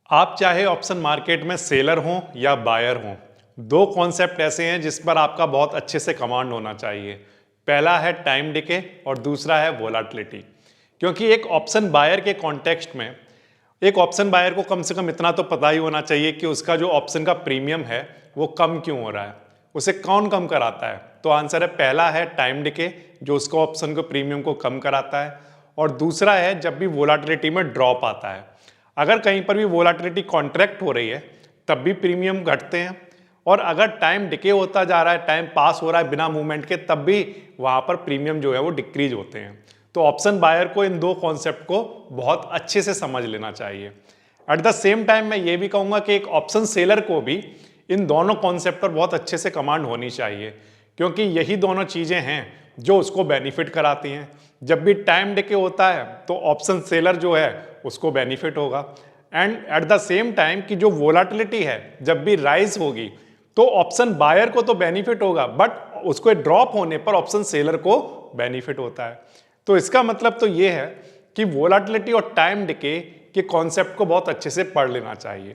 आप चाहे option market में सेलर हों या बायर हों, दो कॉन्सेप्ट ऐसे हैं जिस पर आपका बहुत अच्छे से कमांड होना चाहिए। पहला है टाइम डिके और दूसरा है वोलाटिलिटी। क्योंकि एक ऑप्शन बायर के कॉन्टेक्स्ट में एक ऑप्शन बायर को कम से कम इतना तो पता ही होना चाहिए कि उसका जो ऑप्शन का प्रीमियम है वो कम क्यों हो रहा है, उसे कौन कम कराता है। तो आंसर है पहला है टाइम डिके, जो उसको ऑप्शन को प्रीमियम को कम कराता है, और दूसरा है जब भी वोलाटिलिटी में ड्रॉप आता है। अगर कहीं पर भी वोलाटिलिटी कॉन्ट्रैक्ट हो रही है तब भी प्रीमियम घटते हैं, और अगर टाइम डिके होता जा रहा है, टाइम पास हो रहा है बिना मूवमेंट के, तब भी वहां पर प्रीमियम जो है वो डिक्रीज होते हैं। तो ऑप्शन बायर को इन दो कॉन्सेप्ट को बहुत अच्छे से समझ लेना चाहिए। एट द सेम टाइम मैं ये भी कहूंगा कि एक ऑप्शन सेलर को भी इन दोनों कॉन्सेप्ट पर बहुत अच्छे से कमांड होनी चाहिए, क्योंकि यही दोनों चीजें हैं जो उसको बेनिफिट कराती हैं। जब भी टाइम डिके होता है तो ऑप्शन सेलर जो है उसको बेनिफिट होगा, and at the same time कि जो वोलाटिलिटी है जब भी राइज होगी तो ऑप्शन बायर को तो बेनिफिट होगा, बट उसको ड्रॉप होने पर ऑप्शन सेलर को बेनिफिट होता है। तो इसका मतलब तो ये है कि वोलाटिलिटी और टाइम डिके के कॉन्सेप्ट को बहुत अच्छे से पढ़ लेना चाहिए।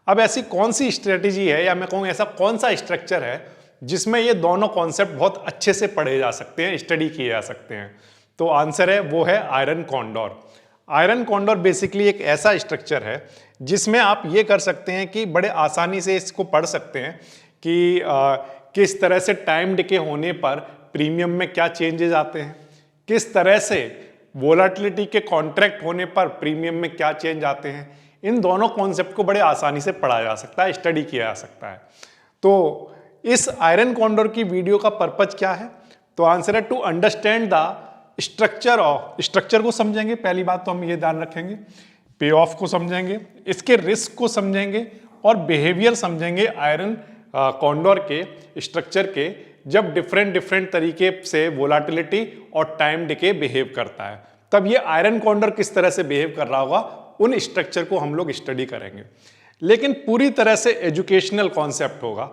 अब ऐसी कौन सी स्ट्रेटेजी है, या मैं कहूँ ऐसा कौन सा स्ट्रक्चर है जिसमें ये दोनों कॉन्सेप्ट बहुत अच्छे से पढ़े जा सकते हैं, स्टडी किए जा सकते हैं। तो आंसर है वो है iron condor. Iron condor basically एक ऐसा स्ट्रक्चर है जिसमें आप ये कर सकते हैं कि बड़े आसानी से इसको पढ़ सकते हैं कि किस तरह से टाइम डिके होने पर प्रीमियम में क्या चेंजेस आते हैं, किस तरह से वोलाटिलिटी के कॉन्ट्रैक्ट होने पर प्रीमियम में क्या चेंज आते हैं। इन दोनों कॉन्सेप्ट को बड़े आसानी से पढ़ा जा सकता है, स्टडी किया जा सकता है। तो इस आयरन कॉन्डोर की वीडियो का पर्पज क्या है? तो आंसर है टू अंडरस्टैंड द स्ट्रक्चर को समझेंगे। पहली बात तो हम ये ध्यान रखेंगे, पे ऑफ को समझेंगे, इसके रिस्क को समझेंगे, और बिहेवियर समझेंगे आयरन कॉन्डोर के स्ट्रक्चर के, जब डिफरेंट तरीके से वोलाटिलिटी और टाइम डिके बिहेव करता है, तब ये आयरन कॉन्डोर किस तरह से बिहेव कर रहा होगा, उन स्ट्रक्चर को हम लोग स्टडी करेंगे। लेकिन पूरी तरह से एजुकेशनल कॉन्सेप्ट होगा।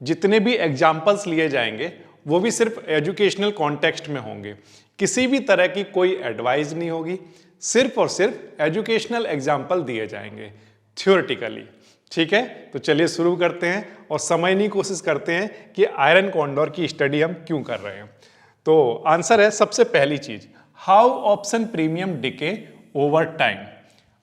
जितने भी एग्जाम्पल्स लिए जाएंगे वो भी सिर्फ एजुकेशनल कॉन्टेक्स्ट में होंगे, किसी भी तरह की कोई एडवाइस नहीं होगी, सिर्फ और सिर्फ एजुकेशनल एग्जाम्पल दिए जाएंगे थ्योरेटिकली। ठीक है, तो चलिए शुरू करते हैं और समझने की कोशिश करते हैं कि आयरन कॉन्डोर की स्टडी हम क्यों कर रहे हैं। तो आंसर है सबसे पहली चीज, how option premium decay over time.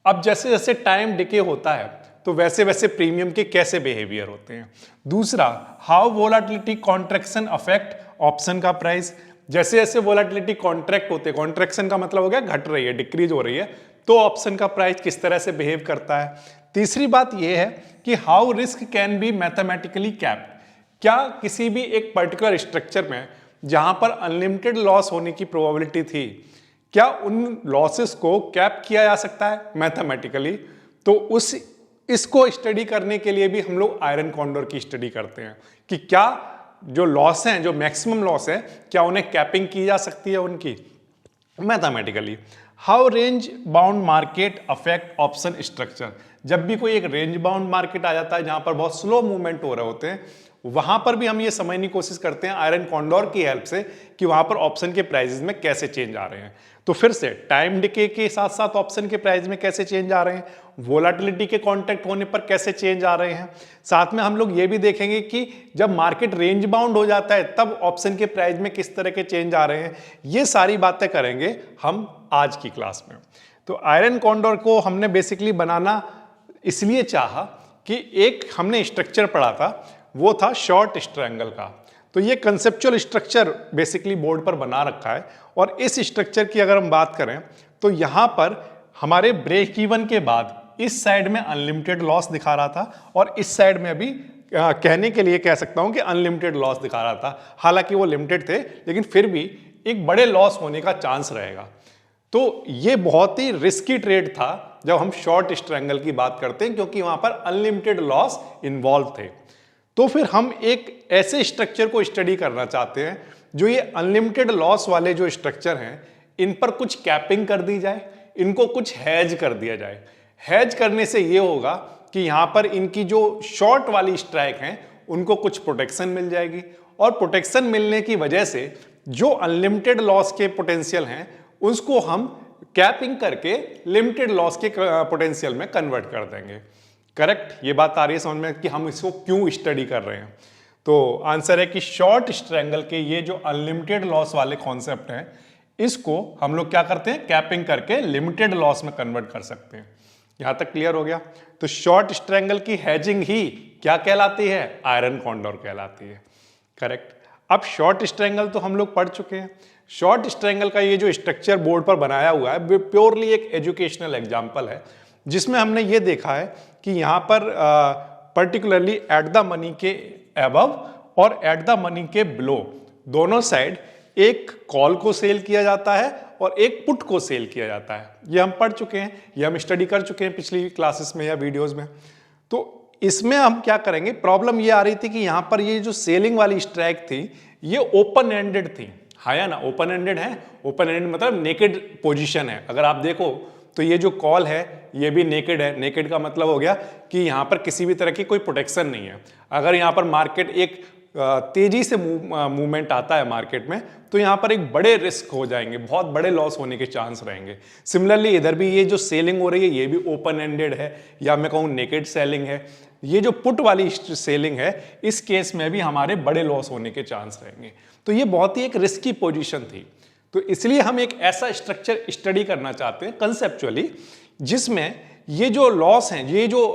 अब जैसे जैसे टाइम डिके होता है तो वैसे वैसे प्रीमियम के कैसे बिहेवियर होते हैं। दूसरा, how volatility contraction affect option का प्राइस। जैसे जैसे वोलाटिलिटी कॉन्ट्रैक्ट होते हैं, कॉन्ट्रैक्शन का मतलब हो गया घट रही है, डिक्रीज हो रही है, तो ऑप्शन का प्राइस किस तरह से बिहेव करता है। तीसरी बात यह है कि how risk can be mathematically capped. क्या किसी भी एक पर्टिकुलर स्ट्रक्चर में जहां पर अनलिमिटेड लॉस होने की प्रोबेबिलिटी थी, क्या उन लॉसेस को कैप किया जा सकता है मैथमेटिकली। तो इसको स्टडी करने के लिए भी हम लोग आयरन कॉन्डोर की स्टडी करते हैं कि क्या जो लॉस हैं, जो मैक्सिमम लॉस है, क्या उन्हें कैपिंग की जा सकती है उनकी mathematically. How range bound market affect option structure. जब भी कोई एक रेंज बाउंड मार्केट आ जाता है जहां पर बहुत स्लो मूवमेंट हो रहे होते हैं, वहां पर भी हम ये समझने की कोशिश करते हैं आयरन कॉन्डोर की हेल्प से कि वहां पर ऑप्शन के प्राइसेस में कैसे चेंज आ रहे हैं। तो फिर से टाइम डिके के साथ साथ ऑप्शन के प्राइस में कैसे चेंज आ रहे हैं, वोलाटिलिटी के कॉन्टैक्ट होने पर कैसे चेंज आ रहे हैं। साथ में हम लोग ये भी देखेंगे कि जब मार्केट रेंज बाउंड हो जाता है तब ऑप्शन के प्राइस में किस तरह के चेंज आ रहे हैं। ये सारी बातें करेंगे हम आज की क्लास में। तो आयरन कॉन्डोर को हमने बेसिकली बनाना इसलिए चाहा कि एक हमने स्ट्रक्चर पढ़ा था, वो था शॉर्ट ट्रायंगल का। तो ये कंसेप्चुअल स्ट्रक्चर बेसिकली बोर्ड पर बना रखा है, और इस स्ट्रक्चर की अगर हम बात करें तो यहां पर हमारे ब्रेक इवन के बाद इस साइड में अनलिमिटेड लॉस दिखा रहा था, और इस साइड में अभी कहने के लिए कह सकता हूं कि अनलिमिटेड लॉस दिखा रहा था। हालांकि वो लिमिटेड थे, लेकिन फिर भी एक बड़े लॉस होने का चांस रहेगा। तो ये बहुत ही रिस्की ट्रेड था जब हम शॉर्ट ट्रायंगल की बात करते हैं, क्योंकि वहां पर अनलिमिटेड लॉस इन्वॉल्व थे। तो फिर हम एक ऐसे स्ट्रक्चर को स्टडी करना चाहते हैं जो ये अनलिमिटेड लॉस वाले जो स्ट्रक्चर हैं, इन पर कुछ कैपिंग कर दी जाए, इनको कुछ हैज कर दिया जाए। हैज करने से ये होगा कि यहां पर इनकी जो शॉर्ट वाली स्ट्राइक हैं उनको कुछ प्रोटेक्शन मिल जाएगी, और प्रोटेक्शन मिलने की वजह से जो अनलिमिटेड लॉस के पोटेंशियल हैं उसको हम कैपिंग करके लिमिटेड लॉस के पोटेंशियल में कन्वर्ट कर देंगे। करेक्ट, ये बात आ रही है समझ में कि हम इसको क्यों स्टडी कर रहे हैं। तो आंसर है कि शॉर्ट स्ट्रैंगल के ये जो अनलिमिटेड लॉस वाले कॉन्सेप्ट हैं, इसको हम लोग क्या करते हैं, कैपिंग करके लिमिटेड लॉस में कन्वर्ट कर सकते हैं। यहां तक क्लियर हो गया। तो शॉर्ट स्ट्रैंगल की हेजिंग ही क्या कहलाती है, आयरन कॉन्डोर कहलाती है। करेक्ट। अब शॉर्ट स्ट्रैंगल तो हम लोग पढ़ चुके हैं। शॉर्ट स्ट्रैंगल का ये जो स्ट्रक्चर बोर्ड पर बनाया हुआ है प्योरली एक एजुकेशनल एग्जाम्पल है, जिसमें हमने ये देखा है कि यहाँ पर पर्टिकुलरली एट द मनी के अबव और एट द मनी के बिलो दोनों साइड एक कॉल को सेल किया जाता है और एक पुट को सेल किया जाता है। ये हम पढ़ चुके हैं, ये हम स्टडी कर चुके हैं पिछली क्लासेस में या वीडियोस में। तो इसमें हम क्या करेंगे, प्रॉब्लम ये आ रही थी कि यहां पर ये जो सेलिंग वाली स्ट्राइक थी ये ओपन एंडेड थी। हाँ या ना, ओपन एंडेड है। ओपन एंडेड मतलब नेकेड पोजीशन है। अगर आप देखो तो ये जो कॉल है ये भी नेकेड है। नेकेड का मतलब हो गया कि यहां पर किसी भी तरह की कोई प्रोटेक्शन नहीं है। अगर यहां पर मार्केट एक तेजी से मूवमेंट आता है मार्केट में, तो यहां पर एक बड़े रिस्क हो जाएंगे, बहुत बड़े लॉस होने के चांस रहेंगे। सिमिलरली इधर भी ये जो सेलिंग हो रही है ये भी ओपन एंडेड है, या मैं कहूँ नेकेड सेलिंग है। ये जो पुट वाली सेलिंग है, इस केस में भी हमारे बड़े लॉस होने के चांस रहेंगे। तो ये बहुत ही एक रिस्की पोजीशन थी। तो इसलिए हम एक ऐसा स्ट्रक्चर स्टडी करना चाहते हैं कंसेप्चुअली, जिसमें ये जो लॉस हैं, ये जो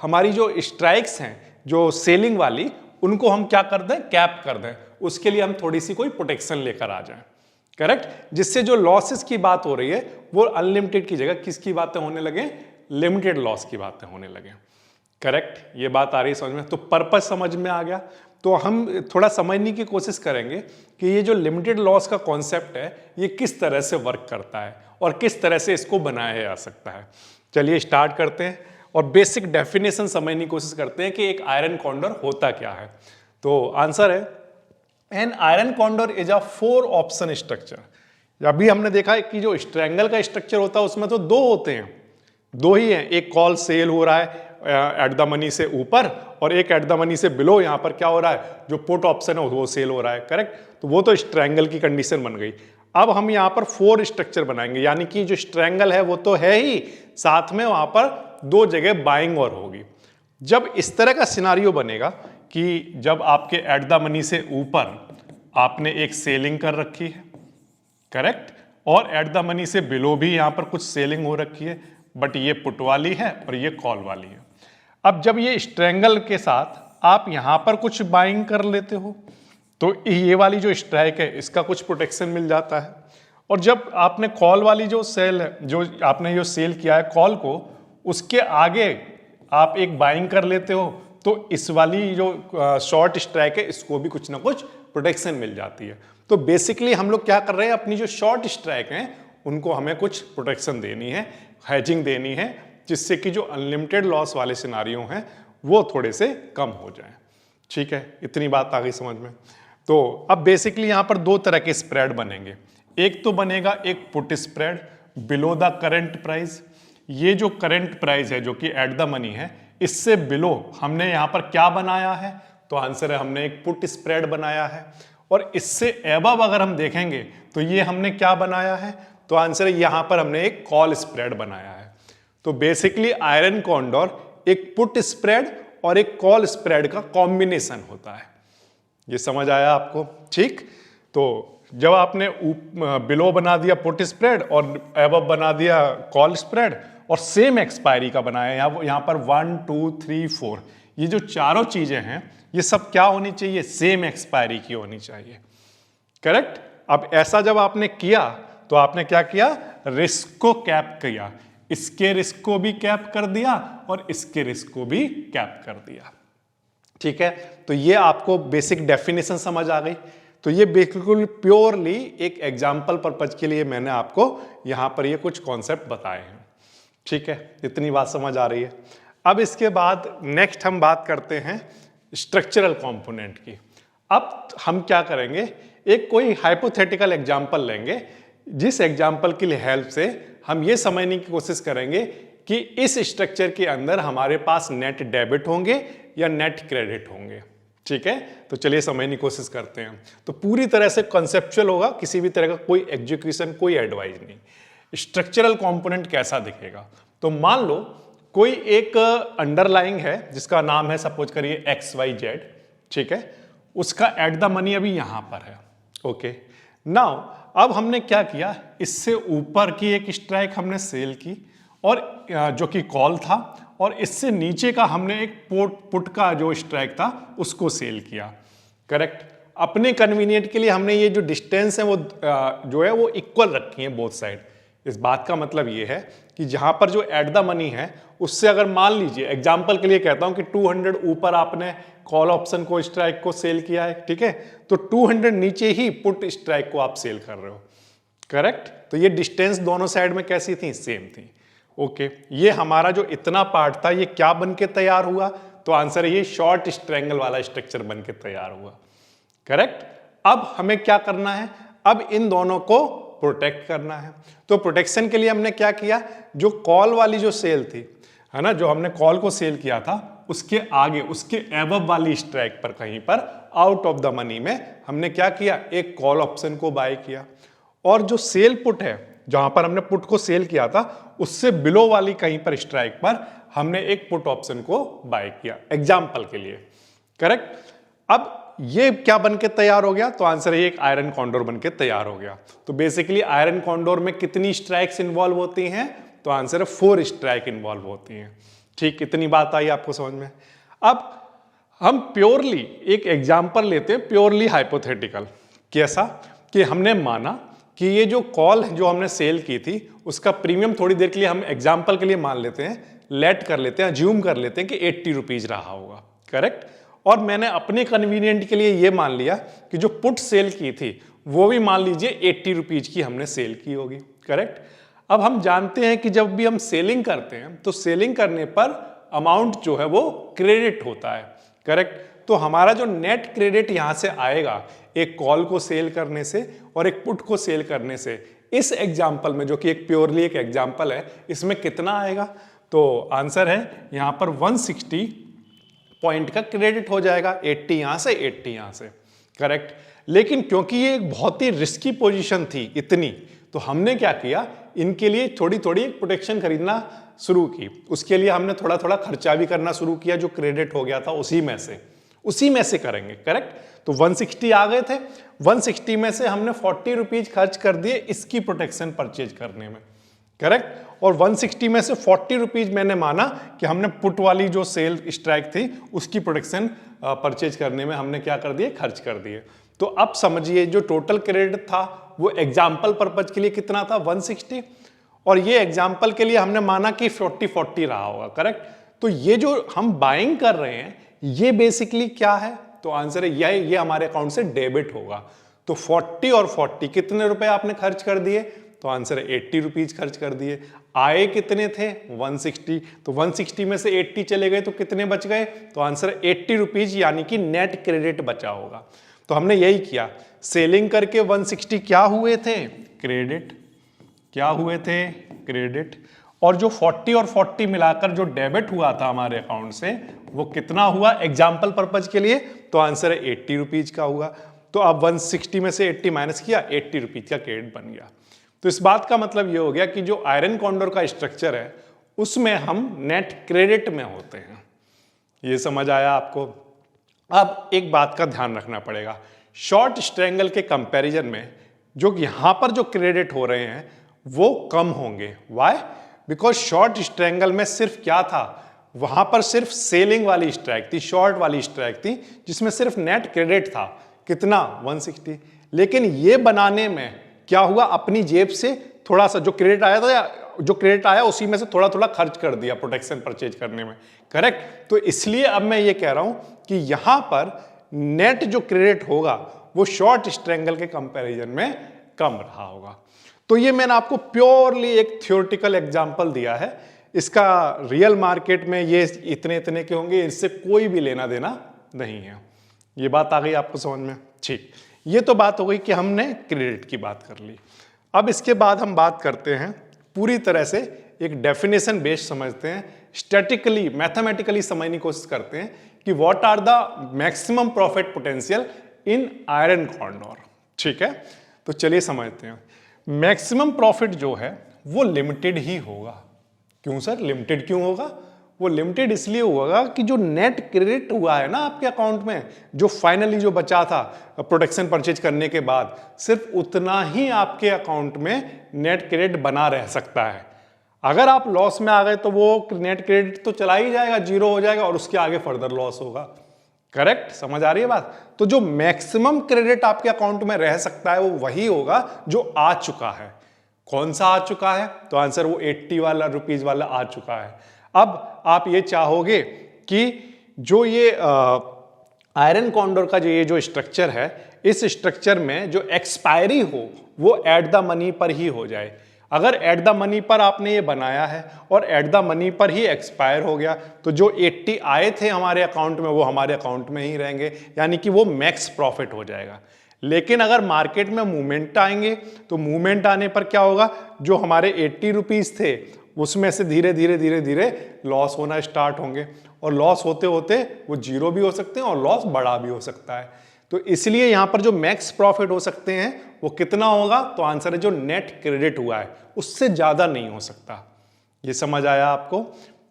हमारी जो स्ट्राइक्स हैं जो सेलिंग वाली, उनको हम क्या कर दें, कैप कर दें। उसके लिए हम थोड़ी सी कोई प्रोटेक्शन लेकर आ जाएं। करेक्ट। जिससे जो लॉसेस की बात हो रही है वो अनलिमिटेड की जगह किसकी बातें होने लगे, लिमिटेड लॉस की बातें होने लगे। करेक्ट, ये बात आ रही है समझ में। तो पर्पस समझ में आ गया। तो हम थोड़ा समझने की कोशिश करेंगे कि ये जो लिमिटेड लॉस का कॉन्सेप्ट है ये किस तरह से वर्क करता है और किस तरह से इसको बनाया जा सकता है। चलिए स्टार्ट करते हैं और बेसिक डेफिनेशन समझने की कोशिश करते हैं कि एक आयरन कॉन्डोर होता क्या है। तो आंसर है, an iron condor is a 4 option structure. अभी हमने देखा है कि जो स्ट्रैंगल का स्ट्रक्चर होता है उसमें तो 2 होते हैं, 2 ही हैं। एक कॉल सेल हो रहा है एट द मनी से ऊपर और एक एट द मनी से बिलो, यहां पर क्या हो रहा है, जो पुट ऑप्शन है वो सेल हो रहा है। करेक्ट। तो वो तो स्ट्रैंगल की कंडीशन बन गई। अब हम यहां पर 4 स्ट्रक्चर बनाएंगे, यानी कि जो स्ट्रैंगल है वो तो है ही, साथ में वहां पर 2 जगह बाइंग और होगी। जब इस तरह का सिनारियो बनेगा कि जब आपके एट द मनी से ऊपर आपने एक सेलिंग कर रखी है, करेक्ट, और एट द मनी से बिलो भी यहां पर कुछ सेलिंग हो रखी है, बट ये पुट वाली है और ये कॉल वाली है। अब जब ये स्ट्रैंगल के साथ आप यहां पर कुछ बाइंग कर लेते हो तो ये वाली जो स्ट्राइक है इसका कुछ प्रोटेक्शन मिल जाता है। और जब आपने कॉल वाली जो सेल है, जो आपने जो सेल किया है कॉल को, उसके आगे आप एक बाइंग कर लेते हो तो इस वाली जो शॉर्ट स्ट्राइक है इसको भी कुछ ना कुछ प्रोटेक्शन मिल जाती है। तो बेसिकली हम लोग क्या कर रहे हैं, अपनी जो शॉर्ट स्ट्राइक हैं उनको हमें कुछ प्रोटेक्शन देनी है, हेजिंग देनी है, जिससे कि जो अनलिमिटेड लॉस वाले सिनारियो हैं वो थोड़े से कम हो जाएं। ठीक है, इतनी बात आ गई समझ में। तो अब बेसिकली यहां पर 2 तरह के स्प्रेड बनेंगे। एक तो बनेगा एक put spread below the current price. ये जो करंट प्राइस है जो कि एट द मनी है, इससे बिलो हमने यहां पर क्या बनाया है, तो आंसर है हमने एक पुट स्प्रेड बनाया है। और इससे एबव अगर हम देखेंगे तो ये हमने क्या बनाया है, तो आंसर है यहां पर हमने एक कॉल स्प्रेड बनाया है। तो बेसिकली आयरन कॉन्डोर एक पुट स्प्रेड और एक कॉल स्प्रेड का कॉम्बिनेशन होता है। ये समझ आया आपको? ठीक। तो जब आपने बिलो बना दिया पुट स्प्रेड और एबव बना दिया कॉल स्प्रेड और सेम एक्सपायरी का बनाया, यहां पर 1 2 3 4, ये जो चारों चीजें हैं ये सब क्या होनी चाहिए, सेम एक्सपायरी की होनी चाहिए। करेक्ट। अब ऐसा जब आपने किया तो आपने क्या किया, रिस्क को कैप किया, इसके रिस्क को भी कैप कर दिया और इसके रिस्क को भी कैप कर दिया। ठीक है। तो ये आपको बेसिक डेफिनेशन समझ आ गई। तो ये बिल्कुल प्योरली एक एग्जाम्पल पर्पज के लिए मैंने आपको यहां पर ये कुछ कॉन्सेप्ट बताए हैं। ठीक है, इतनी बात समझ आ रही है। अब इसके बाद नेक्स्ट हम बात करते हैं स्ट्रक्चरल कंपोनेंट की। अब हम क्या करेंगे, एक कोई हाइपोथेटिकल एग्जाम्पल लेंगे, जिस एग्जाम्पल की हेल्प से हम ये समझने की कोशिश करेंगे कि इस स्ट्रक्चर के अंदर हमारे पास नेट डेबिट होंगे या नेट क्रेडिट होंगे। ठीक है, तो चलिए समझने की कोशिश करते हैं। तो पूरी तरह से कॉन्सेप्चुअल होगा, किसी भी तरह का कोई एग्जीक्यूशन, कोई एडवाइस नहीं। स्ट्रक्चरल कंपोनेंट कैसा दिखेगा, तो मान लो कोई एक अंडरलाइंग है जिसका नाम है सपोज करिए XYZ, ठीक है, उसका एट द मनी अभी यहां पर है। ओके, नाउ अब हमने क्या किया, इससे ऊपर की एक स्ट्राइक हमने सेल की और जो कि कॉल था, और इससे नीचे का हमने एक पुट का जो स्ट्राइक था उसको सेल किया। करेक्ट। अपने कन्वीनियंट के लिए हमने ये जो डिस्टेंस है वो जो है वो इक्वल रखी है बोथ साइड। इस बात का मतलब ये है कि जहां पर जो एट द मनी है उससे अगर मान लीजिए एग्जांपल के लिए कहता हूं कि 200 ऊपर आपने कॉल ऑप्शन को स्ट्राइक को सेल किया है, ठीक है, तो 200 नीचे ही पुट स्ट्राइक को आप सेल कर रहे हो। करेक्ट। तो ये डिस्टेंस दोनों साइड में कैसी थी, सेम थी। ओके, ये हमारा जो इतना पार्ट था ये क्या बन के तैयार हुआ, तो आंसर है ये शॉर्ट स्ट्रैंगल वाला स्ट्रक्चर बन के तैयार हुआ। करेक्ट। अब हमें क्या करना है, अब इन दोनों को प्रोटेक्ट करना है। तो प्रोटेक्शन के लिए हमने क्या किया, जो कॉल वाली जो सेल थी, है ना, जो हमने कॉल को सेल किया था उसके आगे उसके एबव वाली स्ट्राइक पर कहीं पर आउट ऑफ द मनी में हमने क्या किया, एक कॉल ऑप्शन को बाय किया, और जो सेल पुट है जहां पर हमने पुट को सेल किया था उससे बिलो वाली कहीं पर स्ट्राइक पर हमने एक पुट ऑप्शन को बाय किया एग्जाम्पल के लिए। करेक्ट। अब ये क्या बन के तैयार हो गया, तो आंसर है एक आयरन कॉन्डोर बन के तैयार हो गया। तो बेसिकली आयरन कॉन्डोर में कितनी स्ट्राइक्स इन्वॉल्व होती हैं, तो आंसर है 4 स्ट्राइक इन्वॉल्व होती हैं। ठीक, इतनी बात आई आपको समझ में। अब हम प्योरली एक एग्जाम्पल लेते हैं, प्योरली हाइपोथेटिकल। कैसा, कि हमने माना कि ये जो कॉल जो हमने सेल की थी उसका प्रीमियम थोड़ी देर के लिए हम एग्जाम्पल के लिए मान लेते हैं, लेट कर लेते हैं, ज्यूम कर लेते हैं कि 80 रुपीज रहा होगा। करेक्ट। और मैंने अपने कन्वीनियंट के लिए ये मान लिया कि जो पुट सेल की थी वो भी मान लीजिए 80 रुपीज की हमने सेल की होगी। करेक्ट। अब हम जानते हैं कि जब भी हम सेलिंग करते हैं तो सेलिंग करने पर अमाउंट जो है वो क्रेडिट होता है। करेक्ट। तो हमारा जो नेट क्रेडिट यहां से आएगा एक कॉल को सेल करने से और एक पुट को सेल करने से, इस एग्जाम्पल में जो कि एक प्योरली एक एग्जाम्पल है, इसमें कितना आएगा, तो आंसर है यहां पर 160 पॉइंट का क्रेडिट हो जाएगा, 80 यहां से 80 यहां से। करेक्ट। लेकिन क्योंकि ये एक बहुत ही रिस्की पोजीशन थी इतनी, तो हमने क्या किया, इनके लिए थोड़ी थोड़ी प्रोटेक्शन खरीदना शुरू की। उसके लिए हमने थोड़ा थोड़ा खर्चा भी करना शुरू किया, जो क्रेडिट हो गया था उसी में से करेंगे। करेक्ट। तो 160 आ गए थे, 160 में से हमने 40 रुपीज खर्च कर दिए इसकी प्रोटेक्शन परचेज करने में। करेक्ट। और 160 में से 40 रुपीज मैंने माना कि हमने पुट वाली जो सेल स्ट्राइक थी उसकी प्रोटेक्शन परचेज करने में हमने क्या कर दिए, खर्च कर दिए। तो अब समझिए जो टोटल क्रेडिट था वो एग्जाम्पल पर्पज के लिए कितना था, 160, और ये एग्जाम्पल के लिए हमने माना कि 40-40 रहा होगा। करेक्ट। तो ये जो हम बाइंग कर रहे हैं ये बेसिकली क्या है, तो आंसर है ये हमारे अकाउंट से डेबिट होगा। तो 40 और 40 कितने रुपए आपने खर्च कर दिए, तो आंसर है 80 रुपीज खर्च कर दिए। आए कितने थे, 160, तो 160 में से 80 चले गए तो कितने बच गए, तो आंसर 80 रुपीज, यानी कि नेट क्रेडिट बचा होगा। तो हमने यही किया, सेलिंग करके 160 क्या हुए थे, क्रेडिट, क्या हुए थे, क्रेडिट, और जो 40 और 40 मिलाकर जो डेबिट हुआ था हमारे अकाउंट से वो कितना हुआ एग्जाम्पल पर्पज के लिए, तो आंसर है 80 रुपीज का हुआ। तो अब 160 में से 80 माइनस किया, 80 रुपीज का क्रेडिट बन गया। तो इस बात का मतलब ये हो गया कि जो आयरन कॉन्डोर का स्ट्रक्चर है उसमें हम नेट क्रेडिट में होते हैं। ये समझ आया आपको। अब एक बात का ध्यान रखना पड़ेगा, शॉर्ट स्ट्रैंगल के कंपैरिजन में जो यहां पर जो क्रेडिट हो रहे हैं वो कम होंगे। व्हाई, बिकॉज शॉर्ट स्ट्रैंगल में सिर्फ क्या था, वहां पर सिर्फ सेलिंग वाली स्ट्राइक थी, शॉर्ट वाली स्ट्राइक थी, जिसमें सिर्फ नेट क्रेडिट था कितना, 160। लेकिन ये बनाने में क्या हुआ, अपनी जेब से थोड़ा सा जो क्रेडिट आया था, जो क्रेडिट आया उसी में से थोड़ा थोड़ा खर्च कर दिया प्रोटेक्शन परचेज करने में। करेक्ट। तो इसलिए अब मैं ये कह रहा हूं कि यहां पर नेट जो क्रेडिट होगा वो शॉर्ट स्ट्रैंगल के कंपैरिजन में कम रहा होगा। तो ये मैंने आपको प्योरली एक थ्योरेटिकल एग्जांपल दिया है, इसका रियल मार्केट में ये इतने इतने के होंगे, इससे कोई भी लेना देना नहीं है। ये बात आ गई आपको समझ में। ठीक, ये तो बात हो गई कि हमने क्रेडिट की बात कर ली। अब इसके बाद हम बात करते हैं पूरी तरह से एक डेफिनेशन बेस्ड समझते हैं, स्टैटिकली मैथमेटिकली समझने की कोशिश करते हैं कि what are the maximum profit potential in iron condor. ठीक है, तो चलिए समझते हैं। मैक्सिमम प्रॉफिट जो है वो लिमिटेड ही होगा। क्यों सर, लिमिटेड क्यों होगा? वो लिमिटेड इसलिए होगा कि जो नेट क्रेडिट हुआ है ना आपके अकाउंट में, जो फाइनली जो बचा था प्रोटेक्शन परचेज करने के बाद, सिर्फ उतना ही आपके अकाउंट में नेट क्रेडिट बना रह सकता है। अगर आप लॉस में आ गए तो वो नेट क्रेडिट तो चला ही जाएगा, जीरो हो जाएगा और उसके आगे फर्दर लॉस होगा। करेक्ट, समझ आ रही है बात? तो जो मैक्सिमम क्रेडिट आपके अकाउंट में रह सकता है वो वही होगा जो आ चुका है। कौन सा आ चुका है? तो आंसर वो 80 वाला रुपीज वाला आ चुका है। अब आप ये चाहोगे कि जो ये आयरन कॉन्डोर का जो स्ट्रक्चर है, इस स्ट्रक्चर में जो एक्सपायरी हो वो एट द मनी पर ही हो जाए। अगर एट द मनी पर आपने ये बनाया है और एट द मनी पर ही एक्सपायर हो गया तो जो 80 आए थे हमारे अकाउंट में वो हमारे अकाउंट में ही रहेंगे, यानी कि वो मैक्स प्रॉफिट हो जाएगा। लेकिन अगर मार्केट में मूवमेंट आएंगे तो मूवमेंट आने पर क्या होगा, जो हमारे 80 रुपीज थे उसमें से धीरे धीरे धीरे धीरे लॉस होना स्टार्ट होंगे और लॉस होते होते वो जीरो भी हो सकते हैं और लॉस बड़ा भी हो सकता है। तो इसलिए यहां पर जो मैक्स प्रॉफिट हो सकते हैं वो कितना होगा? तो आंसर है जो नेट क्रेडिट हुआ है उससे ज्यादा नहीं हो सकता। ये समझ आया आपको?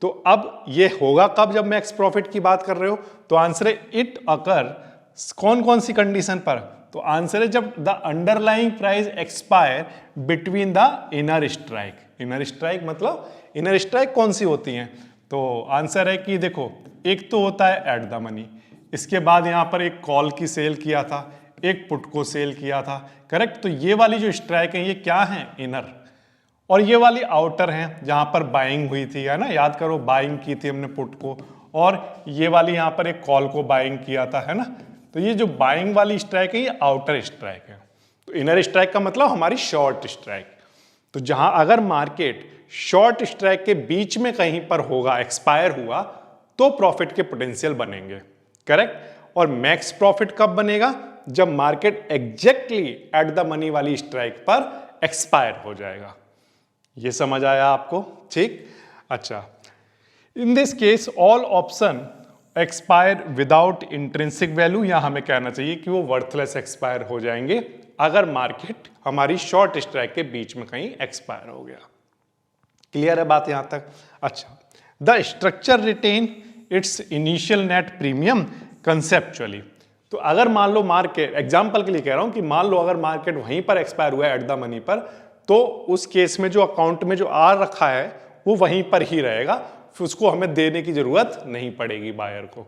तो अब ये होगा कब जब मैक्स प्रॉफिट की बात कर रहे हो? तो आंसर है इट अकर कौन कौन सी कंडीशन पर? तो आंसर है जब the underlying price expire between the inner strike. Inner strike मतलब इनर स्ट्राइक कौन सी होती हैं? तो आंसर है कि देखो, एक तो होता है एट द मनी, इसके बाद यहां पर एक कॉल की सेल किया था, एक पुट को सेल किया था। करेक्ट, तो ये वाली जो स्ट्राइक है ये क्या है? इनर। और ये वाली आउटर है जहां पर बाइंग हुई थी, है ना, याद करो बाइंग की थी हमने पुट को, और ये वाली यहां पर एक कॉल को बाइंग किया था, है ना। तो ये जो बाइंग वाली स्ट्राइक है ये आउटर स्ट्राइक है। तो इनर स्ट्राइक का मतलब हमारी शॉर्ट स्ट्राइक। तो जहां अगर मार्केट शॉर्ट स्ट्राइक के बीच में कहीं पर होगा, एक्सपायर हुआ, तो प्रॉफिट के पोटेंशियल बनेंगे। करेक्ट। और मैक्स प्रॉफिट कब बनेगा? जब market exactly at the money वाली स्ट्राइक पर एक्सपायर हो जाएगा। ये समझ आया आपको? ठीक। अच्छा, in this case all option expire without intrinsic value, या हमें कहना चाहिए कि वो वर्थलेस एक्सपायर हो जाएंगे अगर मार्केट हमारी शॉर्ट स्ट्राइक के बीच में कहीं एक्सपायर हो गया। क्लियर है बात यहां तक? अच्छा, the structure retain its initial net premium conceptually. तो अगर मान लो मार्केट, एग्जांपल के लिए कह रहा हूं कि मान लो अगर मार्केट वहीं पर एक्सपायर हुआ है एट द मनी पर, तो उस केस में जो अकाउंट में जो आ रखा है वो वहीं पर ही रहेगा, फिर उसको हमें देने की जरूरत नहीं पड़ेगी बायर को।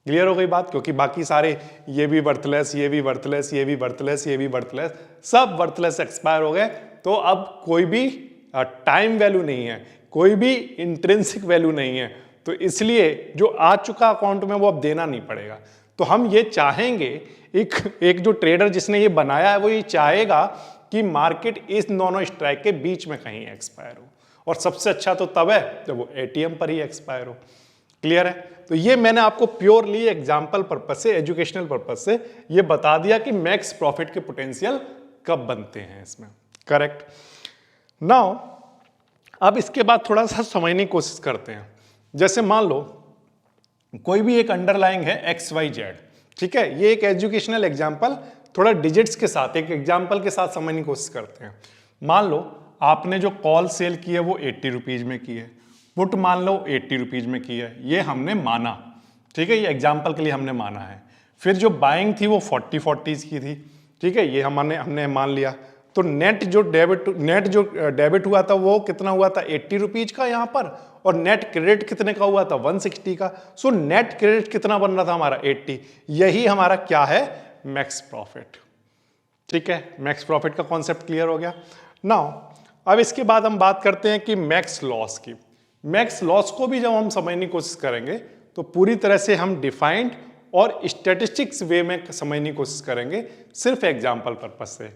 क्लियर हो गई बात? क्योंकि बाकी सारे ये भी वर्थलेस, ये भी वर्थलेस, ये भी वर्थलेस, ये भी वर्थलेस, सब वर्थलेस एक्सपायर हो गए। तो अब कोई भी टाइम वैल्यू नहीं है, कोई भी इंट्रिंसिक वैल्यू नहीं है, तो इसलिए जो आ चुका अकाउंट में वो अब देना नहीं पड़ेगा। तो हम ये चाहेंगे, एक जो ट्रेडर जिसने ये बनाया है वो ये चाहेगा कि मार्केट इस दोनों स्ट्राइक के बीच में कहीं एक्सपायर हो, और सबसे अच्छा तो तब है जब वो एटीएम पर ही एक्सपायर हो। क्लियर है? तो ये मैंने आपको प्योरली एग्जाम्पल पर्पज से, एजुकेशनल पर्पज से ये बता दिया कि मैक्स प्रॉफिट के पोटेंशियल कब बनते हैं इसमें। करेक्ट। नाउ अब इसके बाद थोड़ा सा समझने की कोशिश करते हैं। जैसे मान लो कोई भी एक अंडरलाइंग है XYZ, ठीक है, ये एक एजुकेशनल एग्जाम्पल, थोड़ा डिजिट्स के साथ एक एग्जाम्पल के साथ समझने की कोशिश करते हैं। मान लो आपने जो कॉल सेल की है वो 80 रुपीज में की है, पुट मान लो 80 रुपीज में की है, ये हमने माना, ठीक है, ये एग्जाम्पल के लिए हमने माना है। फिर जो बाइंग थी वो 40 की थी, ठीक है, ये हमने मान लिया। तो नेट जो डेबिट हुआ था वो कितना हुआ था? 80 रुपीज का यहाँ पर, और नेट क्रेडिट कितने का हुआ था? 160 का। सो नेट क्रेडिट कितना बन रहा था हमारा? 80। यही हमारा क्या है? Max profit. ठीक है, मैक्स प्रॉफिट का कॉन्सेप्ट क्लियर हो गया। नाउ अब इसके बाद हम बात करते हैं कि मैक्स लॉस की। मैक्स लॉस को भी जब हम समझने की कोशिश करेंगे तो पूरी तरह से हम डिफाइंड और स्टैटिस्टिक्स वे में समझने की कोशिश करेंगे, सिर्फ एग्जाम्पल पर्पज से।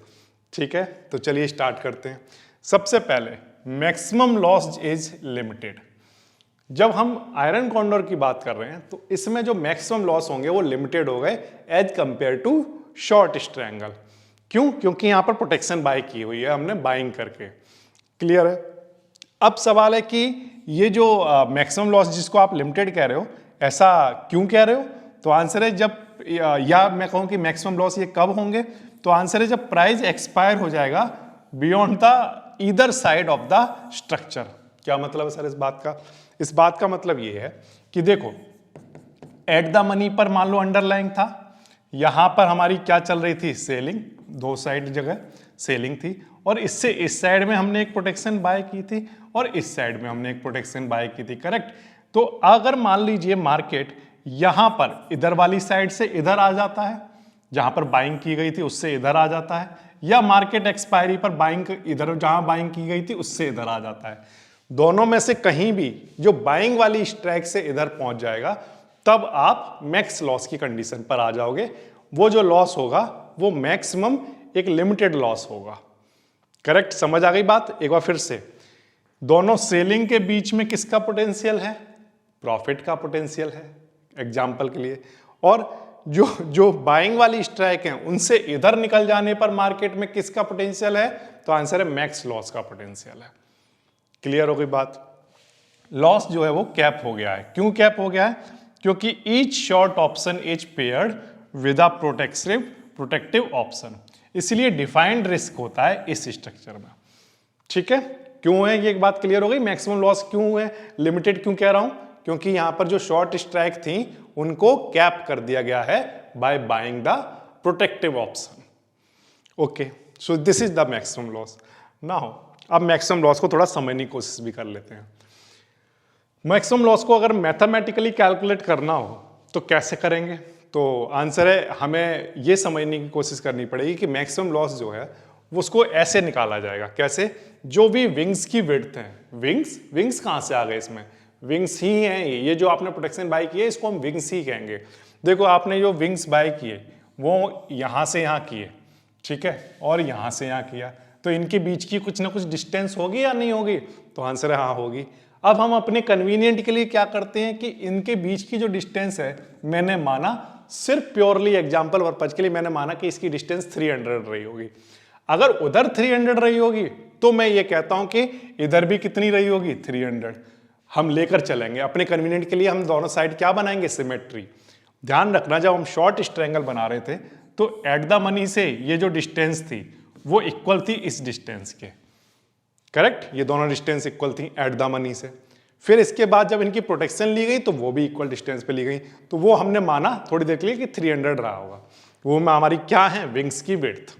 ठीक है, तो चलिए स्टार्ट करते हैं। सबसे पहले मैक्सिमम लॉस इज लिमिटेड। जब हम आयरन कॉन्डोर की बात कर रहे हैं तो इसमें जो मैक्सिमम लॉस होंगे वो लिमिटेड हो गए as compared to short strangle. क्यों? क्योंकि यहां पर प्रोटेक्शन बाय की हुई है हमने, बाइंग करके। क्लियर है? अब सवाल है कि ये जो मैक्सिमम लॉस जिसको आप लिमिटेड कह रहे हो, ऐसा क्यों कह रहे हो? तो आंसर है जब, या मैं कहूं कि मैक्सिमम लॉस ये कब होंगे, तो आंसर है जब प्राइस एक्सपायर हो जाएगा beyond the either side of the structure. क्या मतलब है सर इस बात का? इस बात का मतलब ये है कि देखो एट द मनी पर मान लो अंडरलाइंग था, यहां पर हमारी क्या चल रही थी, सेलिंग, दो साइड जगह सेलिंग थी, और इससे इस साइड में हमने एक प्रोटेक्शन बाय की थी और इस साइड में हमने एक प्रोटेक्शन बाय की थी, करेक्ट। तो अगर मान लीजिए मार्केट यहां पर इधर वाली साइड से इधर आ जाता है, जहां पर बाइंग की गई थी उससे इधर आ जाता है, या मार्केट एक्सपायरी पर बाइंग इधर जहां बाइंग की गई थी उससे इधर आ जाता है, दोनों में से कहीं भी जो बाइंग वाली स्ट्राइक से इधर पहुंच जाएगा, तब आप मैक्स लॉस की कंडीशन पर आ जाओगे। वो जो लॉस होगा वो मैक्सिमम एक लिमिटेड लॉस होगा, करेक्ट। समझ आ गई बात? एक बार फिर से, दोनों सेलिंग के बीच में किसका पोटेंशियल है, प्रॉफिट का पोटेंशियल है एग्जांपल के लिए, और जो बाइंग वाली स्ट्राइक है उनसे इधर निकल जाने पर मार्केट में किसका पोटेंशियल है, तो आंसर है मैक्स लॉस का पोटेंशियल है। क्लियर हो गई बात? लॉस जो है वो कैप हो गया है। क्यों कैप हो गया है? क्योंकि each short option is paired with a protective option, इसलिए डिफाइंड रिस्क होता है इस स्ट्रक्चर में, ठीक है। क्यों है ये एक बात क्लियर हो गई? मैक्सिमम लॉस क्यों है, लिमिटेड क्यों कह रहा हूं? क्योंकि यहां पर जो शॉर्ट स्ट्राइक थी उनको कैप कर दिया गया है by buying the protective option. Okay, so this is the maximum loss. Now अब मैक्सिमम लॉस को थोड़ा समझने की कोशिश भी कर लेते हैं। मैक्सिमम लॉस को अगर मैथमेटिकली कैलकुलेट करना हो तो कैसे करेंगे? तो आंसर है हमें ये समझने की कोशिश करनी पड़ेगी कि मैक्सिमम लॉस जो है वो उसको ऐसे निकाला जाएगा। कैसे? जो भी विंग्स की विड्थ है, विंग्स कहाँ से आ गए इसमें? विंग्स ही हैं ये जो आपने प्रोटेक्शन बाय किए इसको हम विंग्स ही कहेंगे। देखो आपने जो विंग्स बाय किए वो यहाँ से यहाँ किए, ठीक है, और यहाँ से यहाँ किया, तो इनके बीच की कुछ ना कुछ डिस्टेंस होगी या नहीं होगी? तो आंसर है हाँ होगी। अब हम अपने कन्वीनियंट के लिए क्या करते हैं कि इनके बीच की जो डिस्टेंस है, मैंने माना सिर्फ प्योरली एग्जांपल पर्पज के लिए मैंने माना कि इसकी डिस्टेंस 300 रही होगी। अगर उधर 300 रही होगी तो मैं ये कहता हूं कि इधर भी कितनी रही होगी, 300। हम लेकर चलेंगे अपने कन्वीनियंट के लिए, हम दोनों साइड क्या बनाएंगे, सिमेट्री। ध्यान रखना जब हम शॉर्ट स्ट्रेंगल बना रहे थे तो एट द मनी से ये जो डिस्टेंस थी वो इक्वल थी इस डिस्टेंस के, करेक्ट। ये दोनों डिस्टेंस इक्वल थी एट द मनी से। फिर इसके बाद जब इनकी प्रोटेक्शन ली गई तो वो भी इक्वल डिस्टेंस पे ली गई, तो वो हमने माना थोड़ी देर के लिए कि 300 रहा होगा। वो में हमारी क्या है, विंग्स की विड्थ।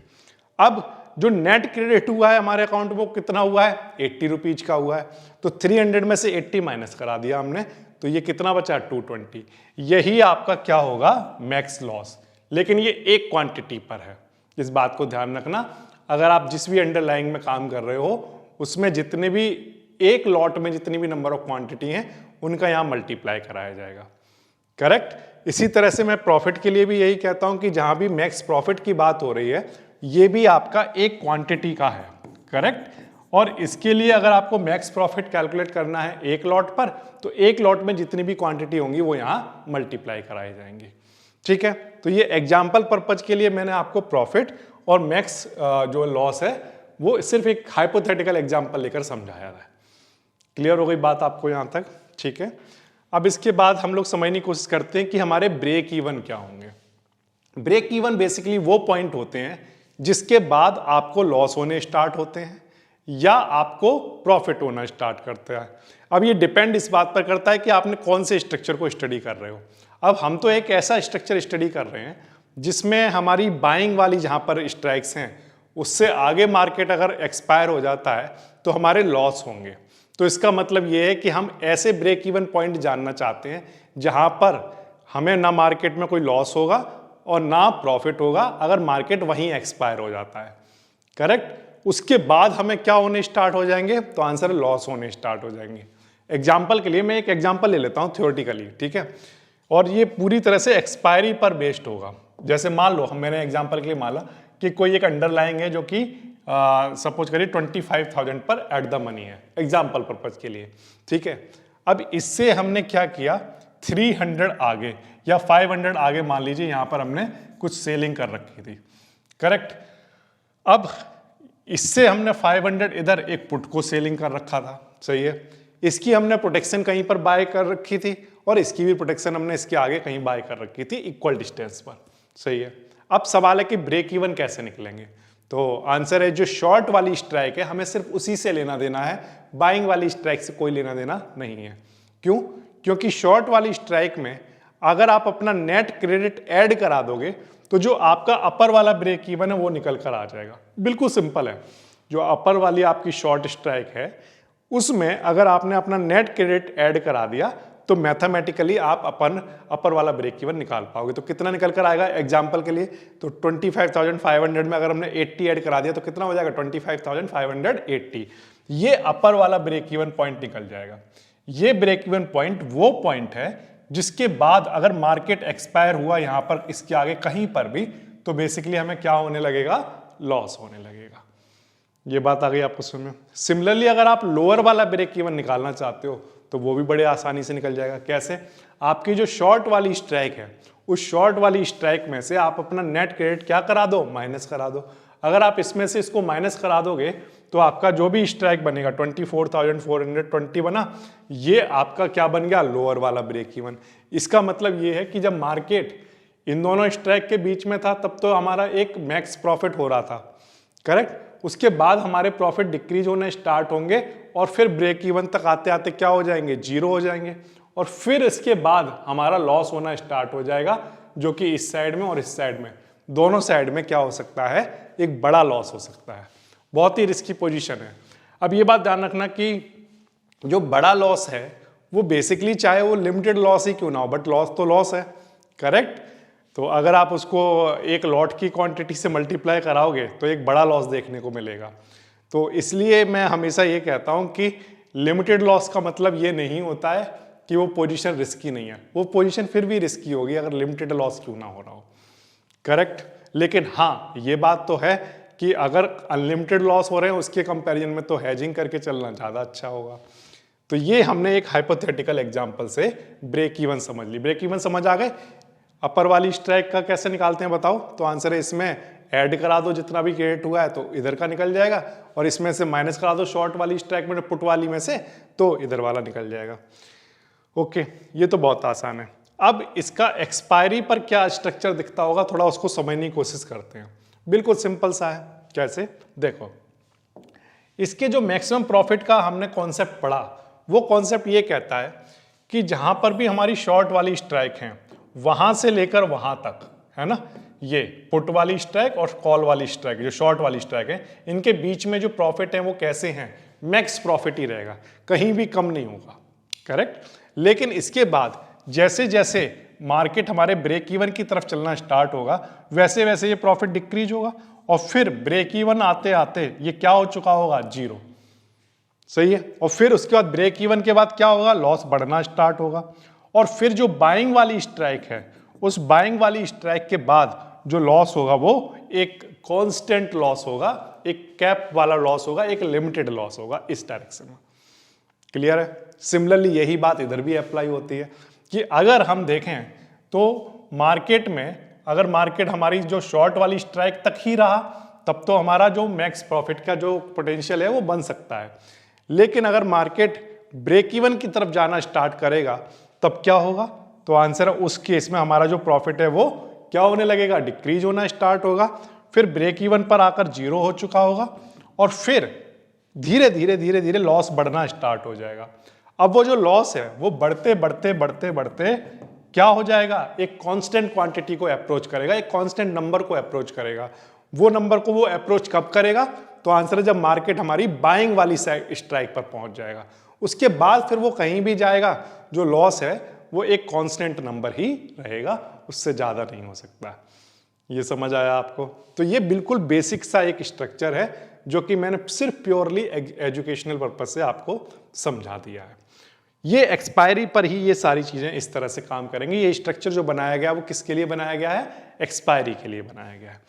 अब जो नेट क्रेडिट हुआ है हमारे अकाउंट में वो कितना हुआ है, 80 रुपीज का हुआ है। तो 300 में से 80 माइनस करा दिया हमने, तो ये कितना बचा, 220। यही आपका क्या होगा, मैक्स लॉस। लेकिन ये एक क्वांटिटी पर है, इस बात को ध्यान रखना। अगर आप जिस भी अंडरलाइंग में काम कर रहे हो उसमें जितने भी एक लॉट में जितनी भी नंबर ऑफ क्वांटिटी हैं उनका यहां मल्टीप्लाई कराया जाएगा, करेक्ट। इसी तरह से मैं प्रॉफिट के लिए भी यही कहता हूं कि जहां भी मैक्स प्रॉफिट की बात हो रही है ये भी आपका एक क्वांटिटी का है, करेक्ट। और इसके लिए अगर आपको मैक्स प्रॉफिट कैलकुलेट करना है एक लॉट पर, तो एक लॉट में जितनी भी क्वांटिटी होंगी वो यहां मल्टीप्लाई कराई जाएंगी, ठीक है। तो ये एग्जाम्पल पर्पज के लिए मैंने आपको प्रॉफिट और मैक्स जो लॉस है वो सिर्फ एक हाइपोथेटिकल एग्जाम्पल लेकर समझाया है। क्लियर हो गई बात आपको यहां तक, ठीक है। अब इसके बाद हम लोग समझने की कोशिश करते हैं कि हमारे ब्रेक इवन क्या होंगे। ब्रेक इवन बेसिकली वो पॉइंट होते हैं जिसके बाद आपको लॉस होने स्टार्ट होते हैं या आपको प्रॉफिट होना स्टार्ट करता है। अब ये डिपेंड इस बात पर करता है कि आपने कौन से स्ट्रक्चर को स्टडी कर रहे हो। अब हम तो एक ऐसा स्ट्रक्चर स्टडी कर रहे हैं जिसमें हमारी बाइंग वाली जहां पर स्ट्राइक्स हैं उससे आगे मार्केट अगर एक्सपायर हो जाता है तो हमारे लॉस होंगे। तो इसका मतलब ये है कि हम ऐसे ब्रेक इवन पॉइंट जानना चाहते हैं जहां पर हमें ना मार्केट में कोई लॉस होगा और ना प्रॉफिट होगा अगर मार्केट वहीं एक्सपायर हो जाता है, करेक्ट। उसके बाद हमें क्या होने स्टार्ट हो जाएंगे, तो आंसर लॉस होने स्टार्ट हो जाएंगे। एग्जाम्पल के लिए मैं एक एग्जाम्पल ले लेता हूं थ्योरेटिकली, ठीक है, और ये पूरी तरह से एक्सपायरी पर बेस्ड होगा। जैसे मान लो मैंने एग्जाम्पल के लिए माना कि कोई एक अंडरलाइंग है जो कि सपोज करिए 25,000 पर एट द मनी है, एग्जाम्पल पर्पज के लिए, ठीक है। अब इससे हमने क्या किया, 300 आगे या 500 आगे मान लीजिए यहां पर हमने कुछ सेलिंग कर रखी थी, करेक्ट। अब इससे हमने 500 इधर एक पुट को सेलिंग कर रखा था, सही है। इसकी हमने प्रोटेक्शन कहीं पर बाय कर रखी थी और इसकी भी प्रोटेक्शन हमने इसके आगे कहीं बाय कर रखी थी इक्वल डिस्टेंस पर, सही है। अब सवाल है कि ब्रेक इवन कैसे निकलेंगे। तो आंसर है जो शॉर्ट वाली स्ट्राइक है हमें सिर्फ उसी से लेना देना है, बाइंग वाली स्ट्राइक से कोई लेना देना नहीं है। क्यों? क्योंकि शॉर्ट वाली स्ट्राइक में अगर आप अपना नेट क्रेडिट ऐड करा दोगे तो जो आपका अपर वाला ब्रेक इवन है वो निकल कर आ जाएगा। बिल्कुल सिंपल है। जो अपर वाली आपकी शॉर्ट स्ट्राइक है उसमें अगर आपने अपना नेट क्रेडिट ऐड करा दिया तो मैथमेटिकली आप अपन अपर वाला ब्रेक इवन निकाल पाओगे। तो कितना निकल कर आएगा एग्जांपल के लिए? तो 25,500 में अगर हमने 80 ऐड करा दिया तो कितना हो जाएगा? 25,580। ये अपर वाला ब्रेक इवन पॉइंट निकल जाएगा। ये ब्रेक इवन पॉइंट वो पॉइंट है जिसके बाद अगर मार्केट एक्सपायर हुआ यहां पर इसके आगे कहीं पर भी तो बेसिकली हमें क्या होने लगेगा? लॉस होने लगेगा। ये बात आ गई आपको समझ में? सिमिलरली अगर आप लोअर वाला ब्रेक इवन निकालना चाहते हो तो वो भी बड़े आसानी से निकल जाएगा। कैसे? आपकी जो शॉर्ट वाली स्ट्राइक है उस शॉर्ट वाली स्ट्राइक में से आप अपना नेट क्रेडिट क्या करा दो? माइनस करा दो। अगर आप इसमें से इसको माइनस करा दोगे तो आपका जो भी स्ट्राइक बनेगा 24,420 बना, ये आपका क्या बन गया? लोअर वाला ब्रेक इवन। इसका मतलब ये है कि जब मार्केट इन दोनों स्ट्राइक के बीच में था तब तो हमारा एक मैक्स प्रॉफिट हो रहा था, करेक्ट? उसके बाद हमारे प्रॉफिट डिक्रीज होने स्टार्ट होंगे और फिर ब्रेक इवन तक आते आते क्या हो जाएंगे? जीरो हो जाएंगे। और फिर इसके बाद हमारा लॉस होना स्टार्ट हो जाएगा, जो कि इस साइड में और इस साइड में, दोनों साइड में क्या हो सकता है? एक बड़ा लॉस हो सकता है। बहुत ही रिस्की पोजीशन है। अब ये बात ध्यान रखना कि जो बड़ा लॉस है वो बेसिकली चाहे वो लिमिटेड लॉस ही क्यों ना हो, बट लॉस तो लॉस है, करेक्ट? तो अगर आप उसको एक लॉट की क्वांटिटी से मल्टीप्लाई कराओगे तो एक बड़ा लॉस देखने को मिलेगा। तो इसलिए मैं हमेशा ये कहता हूं कि लिमिटेड लॉस का मतलब ये नहीं होता है कि वो पोजीशन रिस्की नहीं है। वो पोजीशन फिर भी रिस्की होगी अगर लिमिटेड लॉस क्यों ना हो रहा हो, करेक्ट? लेकिन हाँ, ये बात तो है कि अगर अनलिमिटेड लॉस हो रहे हैं उसके कंपैरिजन में तो हेजिंग करके चलना ज़्यादा अच्छा होगा। तो ये हमने एक हाइपोथेटिकल एग्जांपल से ब्रेक इवन समझ ली। ब्रेक इवन समझ आ गए? अपर वाली स्ट्राइक का कैसे निकालते हैं बताओ? तो आंसर है इसमें ऐड करा दो जितना भी क्रेडिट हुआ है तो इधर का निकल जाएगा, और इसमें से माइनस करा दो शॉर्ट वाली स्ट्राइक में पुट वाली में से तो इधर वाला निकल जाएगा। ओके, ये तो बहुत आसान है। अब इसका एक्सपायरी पर क्या स्ट्रक्चर दिखता होगा थोड़ा उसको समझने की कोशिश करते हैं। बिल्कुल सिंपल सा है। कैसे? देखो, इसके जो मैक्सिमम प्रॉफिट का हमने कॉन्सेप्ट पढ़ा वो कॉन्सेप्ट ये कहता है कि जहां पर भी हमारी शॉर्ट वाली स्ट्राइक है वहां से लेकर वहां तक, है ना, ये पुट वाली स्ट्राइक और कॉल वाली स्ट्राइक, जो शॉर्ट वाली स्ट्राइक है, इनके बीच में जो प्रॉफिट है वो कैसे हैं? मैक्स प्रॉफिट ही रहेगा, कहीं भी कम नहीं होगा, करेक्ट? लेकिन इसके बाद जैसे जैसे मार्केट हमारे ब्रेक इवन की तरफ चलना स्टार्ट होगा वैसे वैसे ये प्रॉफिट डिक्रीज होगा और फिर ब्रेक इवन आते आते ये क्या हो चुका होगा? जीरो। सही है। और फिर उसके बाद ब्रेक इवन के बाद क्या होगा? लॉस बढ़ना स्टार्ट होगा। और फिर जो बाइंग वाली स्ट्राइक है उस बाइंग वाली स्ट्राइक के बाद जो लॉस होगा वो एक कांस्टेंट लॉस होगा, एक कैप वाला लॉस होगा, एक लिमिटेड लॉस होगा, इस डायरेक्शन में। क्लियर है? सिमिलरली यही बात इधर भी अप्लाई होती है कि अगर हम देखें तो मार्केट में अगर मार्केट हमारी जो शॉर्ट वाली स्ट्राइक तक ही रहा तब तो हमारा जो मैक्स प्रॉफिट का जो पोटेंशियल है वो बन सकता है। लेकिन अगर मार्केट ब्रेक इवन की तरफ जाना स्टार्ट करेगा तब क्या होगा? तो आंसर है उस केस में हमारा जो प्रॉफिट है वो क्या होने लगेगा? डिक्रीज होना स्टार्ट होगा, फिर ब्रेक इवन पर आकर जीरो हो चुका होगा और फिर धीरे धीरे धीरे धीरे लॉस बढ़ना स्टार्ट हो जाएगा। अब वो जो लॉस है वो बढ़ते बढ़ते बढ़ते बढ़ते क्या हो जाएगा? एक कांस्टेंट क्वांटिटी को अप्रोच करेगा, एक कांस्टेंट नंबर को अप्रोच करेगा। वो नंबर को वो अप्रोच कब करेगा? तो आंसर है जब मार्केट हमारी बाइंग वाली स्ट्राइक पर पहुंच जाएगा। उसके बाद फिर वो कहीं भी जाएगा, जो लॉस है वो एक कांस्टेंट नंबर ही रहेगा, उससे ज्यादा नहीं हो सकता। ये समझ आया आपको? तो ये बिल्कुल बेसिक सा एक स्ट्रक्चर है जो कि मैंने सिर्फ प्योरली एजुकेशनल पर्पज से आपको समझा दिया है। ये एक्सपायरी पर ही ये सारी चीजें इस तरह से काम करेंगी। ये स्ट्रक्चर जो बनाया गया वो किसके लिए बनाया गया है? एक्सपायरी के लिए बनाया गया है।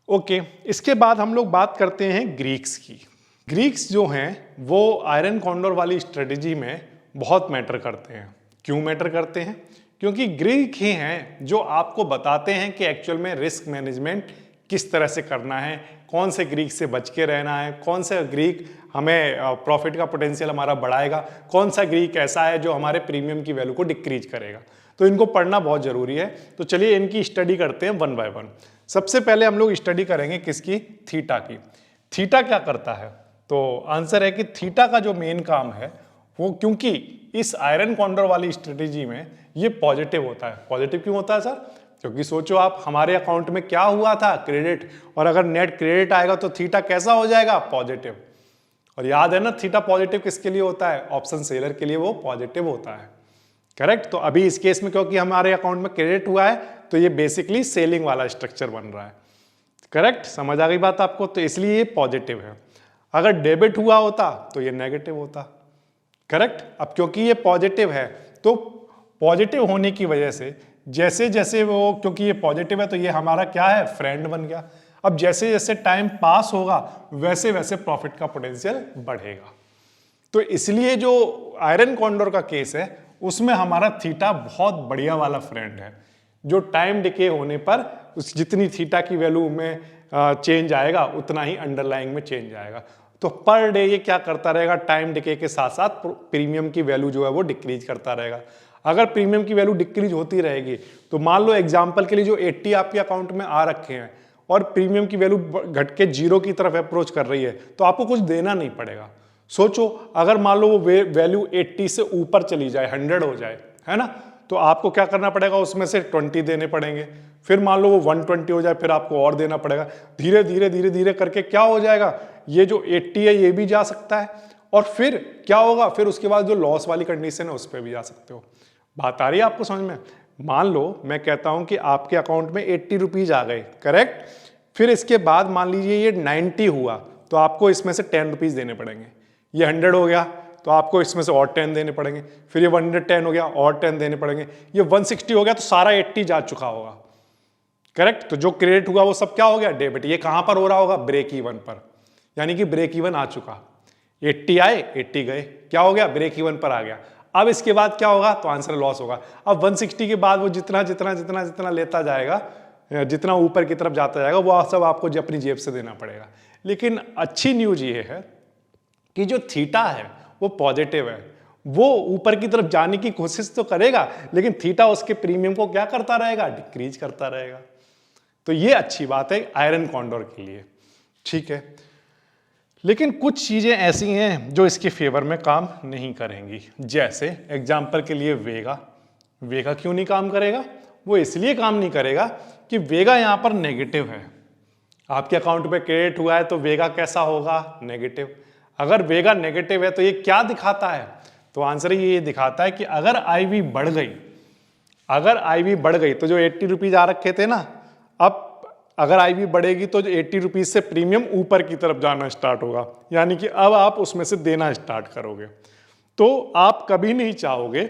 ओके, इसके बाद हम लोग बात करते हैं ग्रीक्स की। ग्रीक्स जो हैं वो आयरन कॉन्डोर वाली स्ट्रेटेजी में बहुत मैटर करते हैं। क्यों मैटर करते हैं? क्योंकि ग्रीक ही हैं जो आपको बताते हैं कि एक्चुअल में रिस्क मैनेजमेंट किस तरह से करना है, कौन से ग्रीक से बच के रहना है, कौन सा ग्रीक हमें प्रॉफिट का पोटेंशियल हमारा बढ़ाएगा, कौन सा ग्रीक ऐसा है जो हमारे प्रीमियम की वैल्यू को डिक्रीज करेगा। तो इनको पढ़ना बहुत जरूरी है। तो चलिए इनकी स्टडी करते हैं वन बाय वन। सबसे पहले हम लोग स्टडी करेंगे किसकी, थीटा की। थीटा क्या करता है, तो आंसर है कि थीटा का जो मेन काम है वो, क्योंकि इस आयरन कॉन्डोर वाली स्ट्रेटेजी में ये पॉजिटिव होता है। पॉजिटिव क्यों होता है सर, क्योंकि सोचो आप, हमारे अकाउंट में क्या हुआ था, क्रेडिट, और अगर नेट क्रेडिट आएगा तो थीटा कैसा हो जाएगा, पॉजिटिव। और याद है ना, थीटा पॉजिटिव किसके लिए होता है, ऑप्शन सेलर के लिए वो पॉजिटिव होता है, करेक्ट। तो अभी इस केस में क्योंकि हमारे अकाउंट में क्रेडिट हुआ है तो ये बेसिकली सेलिंग वाला स्ट्रक्चर बन रहा है, करेक्ट। समझ आ गई बात आपको, तो इसलिए ये पॉजिटिव है। अगर डेबिट हुआ होता तो ये नेगेटिव होता, करेक्ट। अब क्योंकि ये पॉजिटिव है तो पॉजिटिव होने की वजह से जैसे जैसे वो, क्योंकि ये पॉजिटिव है तो ये हमारा क्या है, फ्रेंड बन गया। अब जैसे जैसे टाइम पास होगा वैसे वैसे प्रॉफिट का पोटेंशियल बढ़ेगा। तो इसलिए जो आयरन कॉन्डोर का केस है उसमें हमारा थीटा बहुत बढ़िया वाला फ्रेंड है, जो टाइम डिके होने पर उस जितनी थीटा की वैल्यू में चेंज आएगा उतना ही अंडरलाइंग में चेंज आएगा। तो पर डे ये क्या करता रहेगा, टाइम डिके के साथ साथ प्रीमियम की वैल्यू जो है वो डिक्रीज करता रहेगा। अगर प्रीमियम की वैल्यू डिक्रीज होती रहेगी तो मान लो एग्जांपल के लिए जो 80 आपके अकाउंट में आ रखे हैं और प्रीमियम की वैल्यू घट के 0 की तरफ अप्रोच कर रही है तो आपको कुछ देना नहीं पड़ेगा। सोचो अगर मान लो वो वैल्यू 80 से ऊपर चली जाए, 100 हो जाए, है ना, तो आपको क्या करना पड़ेगा, उसमें से 20 देने पड़ेंगे। फिर मान लो वो 120 हो जाए, फिर आपको और देना पड़ेगा। धीरे धीरे धीरे धीरे करके क्या हो जाएगा, ये जो 80 है ये भी जा सकता है, और फिर क्या होगा, फिर उसके बाद जो लॉस वाली कंडीशन है उस पर भी जा सकते हो। बात आ रही है आपको समझ में। मान लो मैं कहता हूं कि आपके अकाउंट में 80 रुपीज आ गए, करेक्ट। फिर इसके बाद मान लीजिए ये 90 हुआ तो आपको इसमें से 10 रुपीज देने पड़ेंगे। ये 100 हो गया तो आपको इसमें से और 10 देने पड़ेंगे। फिर ये 110 हो गया और 10 देने पड़ेंगे। ये 160 हो गया तो सारा 80 जा चुका होगा, करेक्ट। तो जो क्रेडिट हुआ वो सब क्या हो गया, डेबिट। ये कहां पर हो रहा होगा, ब्रेक इवन पर, यानी कि ब्रेक इवन आ चुका। 80 आए, 80 गए, क्या हो गया, ब्रेक इवन पर आ गया। अब इसके बाद क्या होगा, तो आंसर लॉस होगा। अब 160 के बाद वो जितना जितना जितना जितना लेता जाएगा, जितना ऊपर की तरफ जाता जाएगा, वो सब आपको अपनी जेब से देना पड़ेगा। लेकिन अच्छी न्यूज ये है कि जो थीटा है वो पॉजिटिव है, वो ऊपर की तरफ जाने की कोशिश तो करेगा लेकिन थीटा उसके प्रीमियम को क्या करता रहेगा, डिक्रीज करता रहेगा। तो ये अच्छी बात है आयरन कॉन्डोर के लिए, ठीक है। लेकिन कुछ चीजें ऐसी हैं जो इसके फेवर में काम नहीं करेंगी। जैसे एग्जाम्पल के लिए वेगा। वेगा क्यों नहीं काम करेगा, वो इसलिए काम नहीं करेगा कि वेगा यहां पर नेगेटिव है। आपके अकाउंट पे क्रेडिट हुआ है तो वेगा कैसा होगा, नेगेटिव। अगर वेगा नेगेटिव है तो ये क्या दिखाता है, तो आंसर ये दिखाता है कि अगर आईवी बढ़ गई, अगर आईवी बढ़ गई तो जो 80 रुपीज आ रखे थे ना, अब अगर आईवी बढ़ेगी तो जो 80 रुपीज से प्रीमियम ऊपर की तरफ जाना स्टार्ट होगा, यानी कि अब आप उसमें से देना स्टार्ट करोगे। तो आप कभी नहीं चाहोगे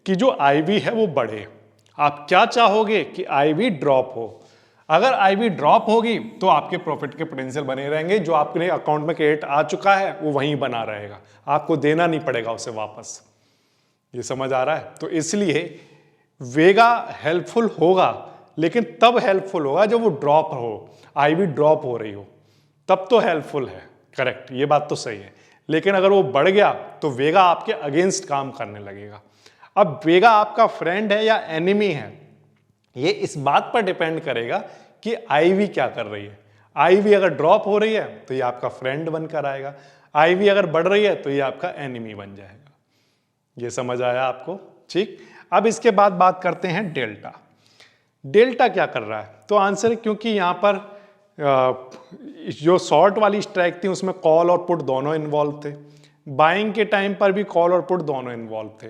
कि जो आईवी है वो बढ़े, आप क्या चाहोगे कि आईवी ड्रॉप हो। अगर आईवी ड्रॉप होगी तो आपके प्रॉफिट के पोटेंशियल बने रहेंगे, जो आपके अकाउंट में क्रेडिट आ चुका है वो वहीं बना रहेगा, आपको देना नहीं पड़ेगा उसे वापस। ये समझ आ रहा है। तो इसलिए वेगा हेल्पफुल होगा, लेकिन तब हेल्पफुल होगा जब वो ड्रॉप हो, आईवी ड्रॉप हो रही हो, तब तो हेल्पफुल है, करेक्ट, ये बात तो सही है। लेकिन अगर वो बढ़ गया तो वेगा आपके अगेंस्ट काम करने लगेगा। अब वेगा आपका फ्रेंड है या एनिमी है, ये इस बात पर डिपेंड करेगा कि आईवी क्या कर रही है। आईवी अगर ड्रॉप हो रही है तो ये आपका फ्रेंड बनकर आएगा, आईवी अगर बढ़ रही है तो ये आपका एनिमी बन जाएगा। ये समझ आया आपको, ठीक। अब इसके बाद बात करते हैं डेल्टा। डेल्टा क्या कर रहा है, तो आंसर है क्योंकि यहां पर जो शॉर्ट वाली स्ट्राइक थी उसमें कॉल और पुट दोनों इन्वॉल्व थे, बाइंग के टाइम पर भी कॉल और पुट दोनों इन्वॉल्व थे।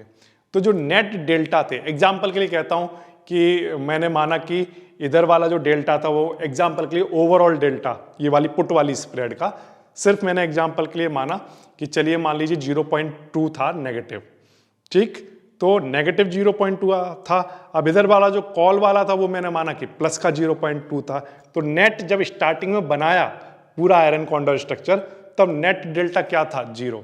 तो जो नेट डेल्टा थे, एग्जांपल के लिए कहता हूं कि मैंने माना कि इधर वाला जो डेल्टा था वो एग्जांपल के लिए ओवरऑल डेल्टा, ये वाली पुट वाली स्प्रेड का सिर्फ मैंने एग्जांपल के लिए माना कि चलिए मान लीजिए 0.2 था नेगेटिव, ठीक। तो नेगेटिव 0.2 था। अब इधर वाला जो कॉल वाला था वो मैंने माना कि प्लस का 0.2 था। तो नेट जब स्टार्टिंग में बनाया पूरा आयरन कॉन्डोर स्ट्रक्चर, तब नेट डेल्टा क्या था, 0।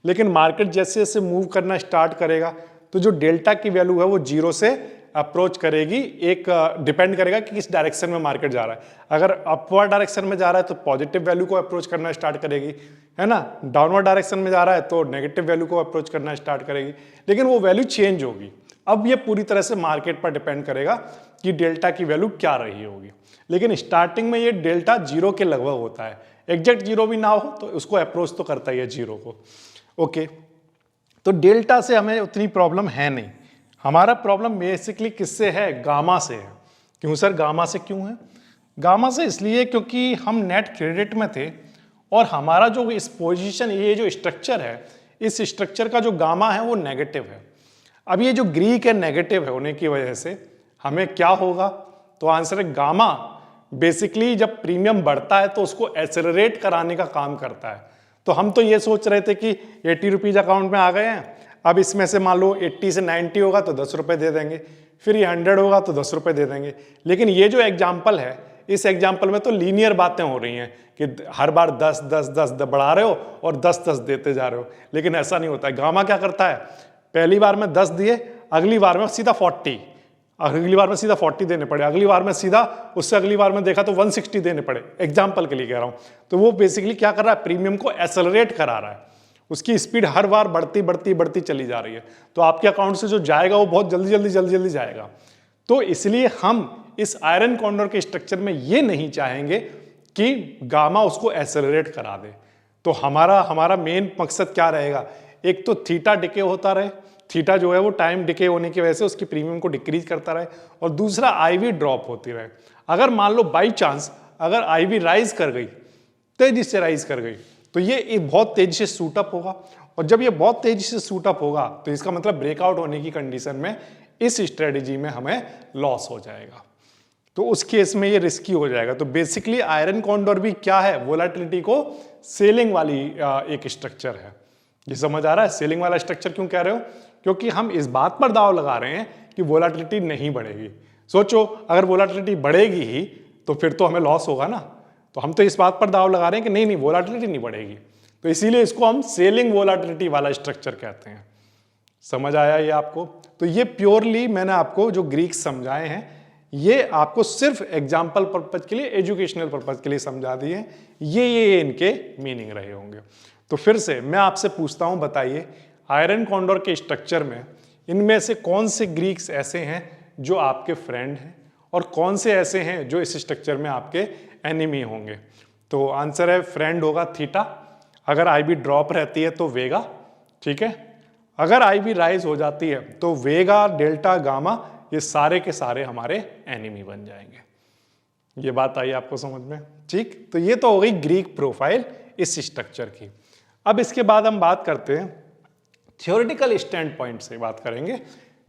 लेकिन मार्केट जैसे जैसे मूव करना स्टार्ट करेगा तो जो डेल्टा की वैल्यू है वो 0 से अप्रोच करेगी। एक डिपेंड करेगा कि किस डायरेक्शन में मार्केट जा रहा है। अगर अपवर्ड डायरेक्शन में जा रहा है तो पॉजिटिव वैल्यू को अप्रोच करना स्टार्ट करेगी, है ना। डाउनवर्ड डायरेक्शन में जा रहा है तो नेगेटिव वैल्यू को अप्रोच करना स्टार्ट करेगी, लेकिन वो वैल्यू चेंज होगी। अब ये पूरी तरह से मार्केट पर डिपेंड करेगा कि डेल्टा की वैल्यू क्या रही होगी। लेकिन स्टार्टिंग में ये डेल्टा जीरो के लगभग होता है, एग्जैक्ट जीरो भी ना हो तो उसको अप्रोच तो करता ही है जीरो को। ओके, तो डेल्टा से हमें उतनी प्रॉब्लम है नहीं, हमारा प्रॉब्लम बेसिकली किससे है, गामा से है। क्यों सर, गामा से क्यों है? गामा से इसलिए क्योंकि हम नेट क्रेडिट में थे और हमारा जो इस पोजीशन, ये जो स्ट्रक्चर है, इस स्ट्रक्चर का जो गामा है वो नेगेटिव है। अब ये जो ग्रीक है नेगेटिव है होने की वजह से हमें क्या होगा, तो आंसर है गामा बेसिकली जब प्रीमियम बढ़ता है तो उसको एक्सेलरेट कराने का काम करता है। तो हम तो ये सोच रहे थे कि 80 रुपीज़ अकाउंट में आ गए हैं, अब इसमें से मान लो 80 से 90 होगा तो 10 रुपये दे देंगे, फिर ये 100 होगा तो 10 रुपये दे देंगे। लेकिन ये जो एग्जाम्पल है, इस एग्जाम्पल में तो लीनियर बातें हो रही हैं कि हर बार 10 10 10 बढ़ा रहे हो और 10 10 देते जा रहे हो, लेकिन ऐसा नहीं होता है। गामा क्या करता है, पहली बार में 10 दिए, अगली बार में सीधा 40, अगली बार में सीधा 40 देने पड़े, अगली बार में सीधा, उससे अगली बार में देखा तो 160 देने पड़े, एग्जाम्पल के लिए कह रहा हूँ। तो वो बेसिकली क्या कर रहा है, प्रीमियम को एक्सेलरेट करा रहा है, उसकी स्पीड हर बार बढ़ती बढ़ती बढ़ती चली जा रही है। तो आपके अकाउंट से जो जाएगा वो बहुत जल्दी जल्दी जल्दी जल्दी जाएगा। तो इसलिए हम इस आयरन कॉन्डोर के स्ट्रक्चर में ये नहीं चाहेंगे कि गामा उसको एक्सेलरेट करा दे। तो हमारा मेन मकसद क्या रहेगा, एक तो थीटा डिके होता रहे, थीटा जो है वो टाइम डिके होने की वजह से उसकी प्रीमियम को डिक्रीज करता रहे, और दूसरा आईवी ड्रॉप होती रहे। अगर मान लो बाई चांस अगर आईवी राइज कर गई, तेजी से राइज कर गई, तो ये बहुत तेजी से सूटअप होगा, और जब ये बहुत तेजी से सूटअप होगा तो इसका मतलब ब्रेकआउट होने की कंडीशन में इस स्ट्रेटेजी में हमें लॉस हो जाएगा। तो उस केस में ये रिस्की हो जाएगा। तो बेसिकली आयरन कॉन्डोर भी क्या है, वोलेटिलिटी को सेलिंग वाली एक स्ट्रक्चर है। ये समझ आ रहा है, सेलिंग वाला स्ट्रक्चर क्यों कह रहे हो, क्योंकि हम इस बात पर दाव लगा रहे हैं कि वोलेटिलिटी नहीं बढ़ेगी। सोचो अगर वोलेटिलिटी बढ़ेगी ही तो फिर तो हमें लॉस होगा ना। तो हम तो इस बात पर दाव लगा रहे हैं कि नहीं नहीं वोलेटिलिटी नहीं बढ़ेगी, तो इसीलिए इसको हम सेलिंग वोलेटिलिटी वाला स्ट्रक्चर कहते हैं। समझ आया ये आपको? तो ये प्योरली मैंने आपको जो ग्रीक समझाए हैं ये आपको सिर्फ एग्जाम्पल पर्पज के लिए, एजुकेशनल पर्पज के लिए समझा दिए, ये इनके मीनिंग रहे होंगे। तो फिर से मैं आपसे पूछता हूं, बताइए आयरन कॉन्डोर के स्ट्रक्चर में इनमें से कौन से ग्रीक्स ऐसे हैं जो आपके फ्रेंड हैं और कौन से ऐसे हैं जो इस स्ट्रक्चर में आपके एनिमी होंगे? तो आंसर है फ्रेंड होगा थीटा, अगर आईबी ड्रॉप रहती है तो वेगा, ठीक है, अगर आईबी राइज हो जाती है तो वेगा, डेल्टा, गामा, ये सारे के सारे हमारे एनिमी बन जाएंगे। ये बात आई आपको समझ में? ठीक, तो ये तो हो गई ग्रीक प्रोफाइल इस स्ट्रक्चर की। अब इसके बाद हम बात करते हैं थियोरेटिकल स्टैंड पॉइंट से बात करेंगे,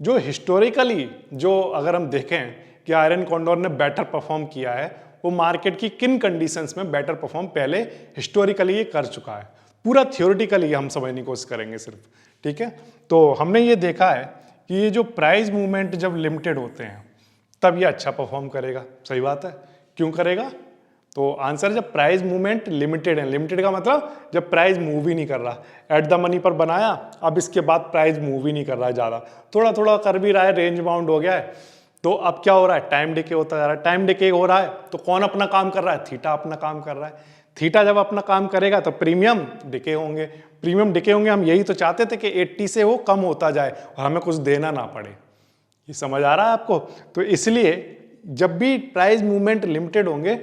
जो हिस्टोरिकली जो अगर हम देखें कि आयरन कॉन्डोर ने बेटर परफॉर्म किया है, वो मार्केट की किन कंडीशंस में बेटर परफॉर्म पहले हिस्टोरिकली ये कर चुका है, पूरा थियोरेटिकली हम समझने की कोशिश करेंगे सिर्फ, ठीक है। तो हमने ये देखा है कि ये जो प्राइस मूवमेंट जब लिमिटेड होते हैं तब ये अच्छा परफॉर्म करेगा, सही बात है। क्यों करेगा? तो आंसर जब प्राइस मूवमेंट लिमिटेड है, लिमिटेड का मतलब जब प्राइस मूव ही नहीं कर रहा, एट द मनी पर बनाया, अब इसके बाद प्राइस मूव ही नहीं कर रहा है, ज़्यादा थोड़ा थोड़ा कर भी रहा है, रेंज बाउंड हो गया है, तो अब क्या हो रहा है, टाइम डिके होता जा रहा है। टाइम डिके हो रहा है तो कौन अपना काम कर रहा है, थीटा अपना काम कर रहा है। थीटा जब अपना काम करेगा तो प्रीमियम डिके होंगे, प्रीमियम डिके होंगे। हम यही तो चाहते थे कि 80 से वो कम होता जाए और हमें कुछ देना ना पड़े। ये समझ आ रहा है आपको? तो इसलिए जब भी प्राइस मूवमेंट लिमिटेड होंगे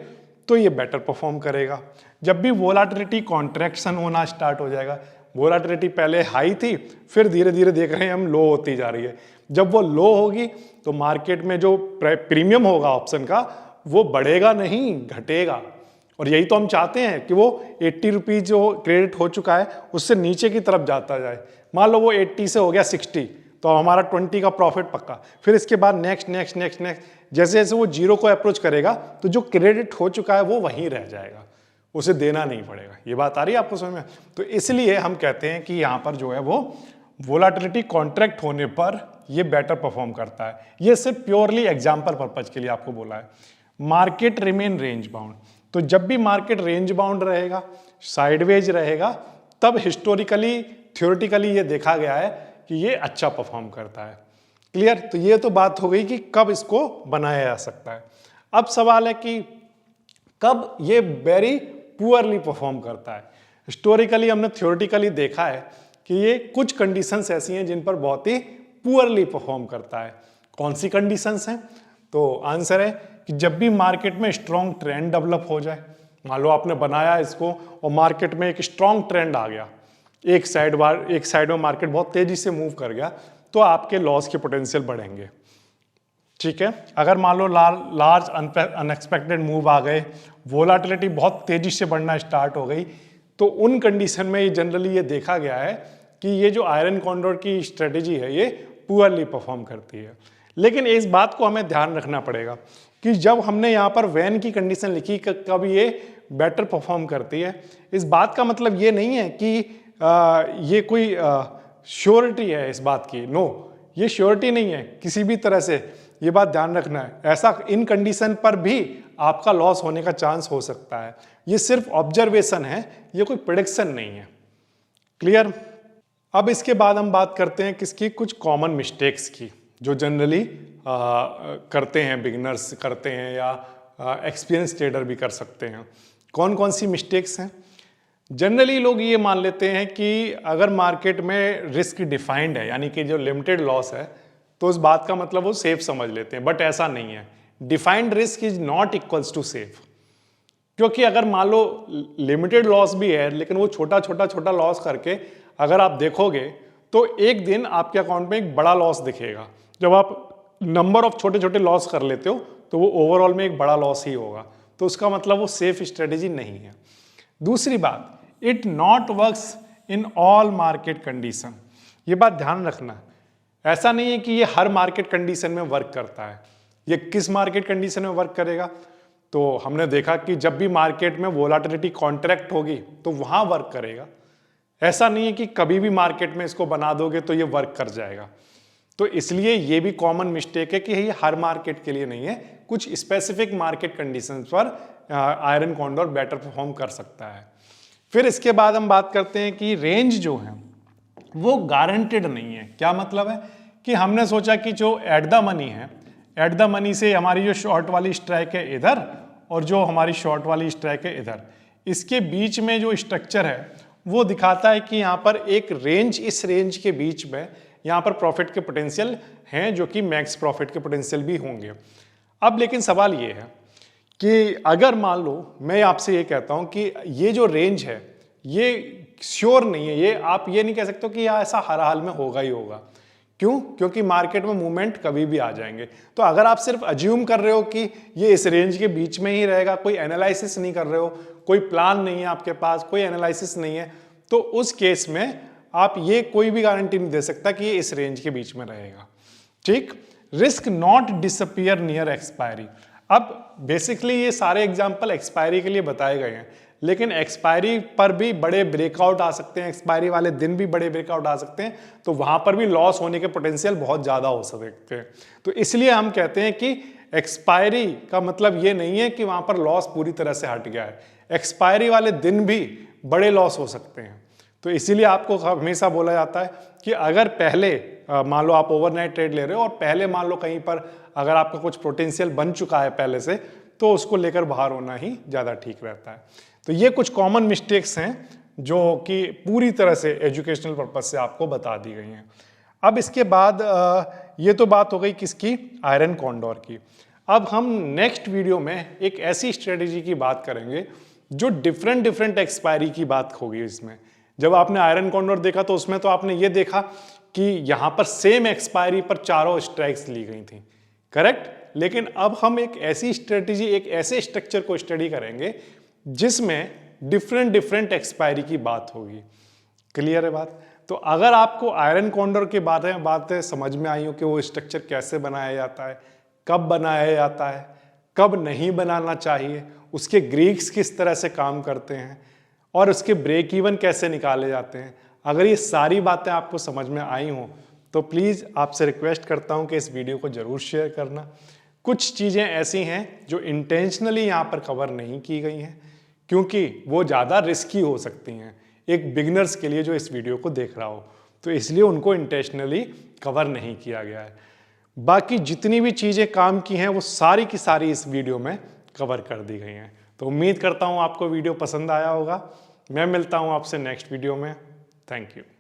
तो ये बेटर परफॉर्म करेगा। जब भी वोलाटिलिटी कॉन्ट्रैक्शन होना स्टार्ट हो जाएगा, वोलाटिलिटी पहले हाई थी फिर धीरे धीरे देख रहे हैं हम लो होती जा रही है, जब वो लो होगी तो मार्केट में जो प्रीमियम होगा ऑप्शन का वो बढ़ेगा नहीं घटेगा। और यही तो हम चाहते हैं कि वो 80 रुपीज़ जो क्रेडिट हो चुका है उससे नीचे की तरफ जाता जाए। मान लो वो 80 से हो गया 60 तो हमारा 20 का प्रॉफिट पक्का। फिर इसके बाद नेक्स्ट नेक्स्ट नेक्स्ट नेक्स्ट जैसे जैसे वो जीरो को अप्रोच करेगा तो जो क्रेडिट हो चुका है वो वहीं रह जाएगा, उसे देना नहीं पड़ेगा। ये बात आ रही है आपको समझ में? तो इसलिए हम कहते हैं कि यहाँ पर जो है वो वोलाटिलिटी कॉन्ट्रैक्ट होने पर ये बेटर परफॉर्म करता है। ये सिर्फ प्योरली एग्जाम्पल पर्पज के लिए आपको बोला है। मार्केट रिमेन रेंज बाउंड, तो जब भी मार्केट रेंज बाउंड रहेगा, साइडवेज रहेगा, तब हिस्टोरिकली थ्योरेटिकली ये देखा गया है कि ये अच्छा परफॉर्म करता है। क्लियर? तो ये तो बात हो गई कि कब इसको बनाया जा सकता है। अब सवाल है कि कब ये वेरी पुअरली परफॉर्म करता है। हिस्टोरिकली हमने थ्योरेटिकली देखा है कि ये कुछ कंडीशंस ऐसी हैं जिन पर बहुत ही पुअरली परफॉर्म करता है। कौन सी कंडीशंस हैं? तो आंसर है कि जब भी मार्केट में स्ट्रॉन्ग ट्रेंड डेवलप हो जाए, मान लो आपने बनाया इसको और मार्केट में एक स्ट्रॉन्ग ट्रेंड आ गया, एक साइड में मार्केट बहुत तेजी से मूव कर गया, तो आपके लॉस के पोटेंशियल बढ़ेंगे। ठीक है, अगर मान लो लार्ज अनएक्सपेक्टेड मूव आ गए, वोलाटिलिटी बहुत तेजी से बढ़ना स्टार्ट हो गई, तो उन कंडीशन में जनरली ये देखा गया है कि ये जो आयरन कॉन्डोर की स्ट्रेटेजी है ये पुअरली परफॉर्म करती है। लेकिन इस बात को हमें ध्यान रखना पड़ेगा कि जब हमने यहाँ पर वैन की कंडीशन लिखी कब ये बेटर परफॉर्म करती है, इस बात का मतलब ये नहीं है कि ये कोई श्योरिटी है इस बात की। नो, ये श्योरिटी नहीं है किसी भी तरह से, ये बात ध्यान रखना है। ऐसा इन कंडीशन पर भी आपका लॉस होने का चांस हो सकता है। ये सिर्फ ऑब्जर्वेशन है, ये कोई प्रेडिक्शन नहीं है। क्लियर? अब इसके बाद हम बात करते हैं किसकी, कुछ कॉमन मिस्टेक्स की जो जनरली करते हैं, बिगिनर्स करते हैं या एक्सपीरियंस ट्रेडर भी कर सकते हैं। कौन कौन सी मिस्टेक्स हैं? जनरली लोग ये मान लेते हैं कि अगर मार्केट में रिस्क डिफाइंड है, यानी कि जो लिमिटेड लॉस है, तो उस बात का मतलब वो सेफ समझ लेते हैं, बट ऐसा नहीं है। Defined risk is not equals to safe, क्योंकि अगर मान लो लिमिटेड लॉस भी है लेकिन वो छोटा लॉस करके अगर आप देखोगे तो एक दिन आपके अकाउंट में एक बड़ा लॉस दिखेगा। जब आप नंबर ऑफ छोटे लॉस कर लेते हो तो वो ओवरऑल में एक बड़ा लॉस ही होगा, तो उसका मतलब वो सेफ स्ट्रेटेजी नहीं है। दूसरी बात, it not works in all market condition. ये बात ध्यान रखना, ऐसा नहीं है कि ये हर मार्केट कंडीशन में वर्क करता है। ये किस मार्केट कंडीशन में वर्क करेगा? तो हमने देखा कि जब भी मार्केट में वोलाटिलिटी कॉन्ट्रैक्ट होगी तो वहां वर्क करेगा। ऐसा नहीं है कि कभी भी मार्केट में इसको बना दोगे तो ये वर्क कर जाएगा। तो इसलिए ये भी कॉमन मिस्टेक है कि ये हर मार्केट के लिए नहीं है, कुछ स्पेसिफिक मार्केट कंडीशंस पर आयरन कॉन्डोर बेटर परफॉर्म कर सकता है। फिर इसके बाद हम बात करते हैं कि रेंज जो है वो गारंटेड नहीं है। क्या मतलब है कि हमने सोचा कि जो एट द मनी है, एट द मनी से हमारी जो शॉर्ट वाली स्ट्राइक है इधर और जो हमारी शॉर्ट वाली स्ट्राइक है इधर, इसके बीच में जो स्ट्रक्चर है वो दिखाता है कि यहाँ पर एक रेंज, इस रेंज के बीच में यहाँ पर प्रॉफिट के पोटेंशियल हैं जो कि मैक्स प्रॉफिट के पोटेंशियल भी होंगे। अब लेकिन सवाल ये है कि अगर मान लो मैं आपसे ये कहता हूँ कि ये जो रेंज है ये श्योर नहीं है, ये आप ये नहीं कह सकते कि यह ऐसा हर हाल में होगा ही होगा। क्यों? क्योंकि मार्केट में मूवमेंट कभी भी आ जाएंगे। तो अगर आप सिर्फ अज्यूम कर रहे हो कि ये इस रेंज के बीच में ही रहेगा, कोई एनालिसिस नहीं कर रहे हो, कोई प्लान नहीं है आपके पास, कोई एनालिसिस नहीं है, तो उस केस में आप ये कोई भी गारंटी नहीं दे सकता कि ये इस रेंज के बीच में रहेगा। ठीक? Risk not disappear near expiry. अब बेसिकली ये सारे एग्जाम्पल एक्सपायरी के लिए बताए गए हैं, लेकिन एक्सपायरी पर भी बड़े ब्रेकआउट आ सकते हैं, एक्सपायरी वाले दिन भी बड़े ब्रेकआउट आ सकते हैं, तो वहां पर भी लॉस होने के पोटेंशियल बहुत ज्यादा हो सकते हैं। तो इसलिए हम कहते हैं कि एक्सपायरी का मतलब ये नहीं है कि वहां पर लॉस पूरी तरह से हट गया है, एक्सपायरी वाले दिन भी बड़े लॉस हो सकते हैं। तो इसीलिए आपको हमेशा बोला जाता है कि अगर पहले मान लो आप ओवरनाइट ट्रेड ले रहे हो और पहले मान लो कहीं पर अगर आपका कुछ पोटेंशियल बन चुका है पहले से, तो उसको लेकर बाहर होना ही ज़्यादा ठीक रहता है। तो ये कुछ कॉमन मिस्टेक्स हैं जो कि पूरी तरह से एजुकेशनल पर्पज से आपको बता दी गई हैं। अब इसके बाद ये तो बात हो गई किसकी, आयरन कॉन्डोर की। अब हम नेक्स्ट वीडियो में एक ऐसी स्ट्रेटेजी की बात करेंगे जो डिफरेंट एक्सपायरी की बात होगी। इसमें जब आपने आयरन कॉन्डोर देखा तो उसमें तो आपने ये देखा कि यहाँ पर सेम एक्सपायरी पर चारों स्ट्राइक्स ली गई थी, करेक्ट। लेकिन अब हम एक ऐसी स्ट्रेटेजी, एक ऐसे स्ट्रक्चर को स्टडी करेंगे जिसमें डिफरेंट एक्सपायरी की बात होगी। क्लियर है बात? तो अगर आपको आयरन कॉन्डोर के बारे में बातें समझ में आई हो कि वो स्ट्रक्चर कैसे बनाया जाता है, कब बनाया जाता है, कब नहीं बनाना चाहिए, उसके ग्रीक्स किस तरह से काम करते हैं और उसके ब्रेक इवन कैसे निकाले जाते हैं, अगर ये सारी बातें आपको समझ में आई हों तो प्लीज़ आपसे रिक्वेस्ट करता हूं कि इस वीडियो को ज़रूर शेयर करना। कुछ चीज़ें ऐसी हैं जो इंटेंशनली यहाँ पर कवर नहीं की गई हैं क्योंकि वो ज़्यादा रिस्की हो सकती हैं एक बिगिनर्स के लिए जो इस वीडियो को देख रहा हो, तो इसलिए उनको इंटेंशनली कवर नहीं किया गया है। बाकी जितनी भी चीज़ें काम की हैं वो सारी की सारी इस वीडियो में कवर कर दी गई हैं। तो उम्मीद करता हूँ आपको वीडियो पसंद आया होगा। मैं मिलता हूँ आपसे नेक्स्ट वीडियो में। Thank you.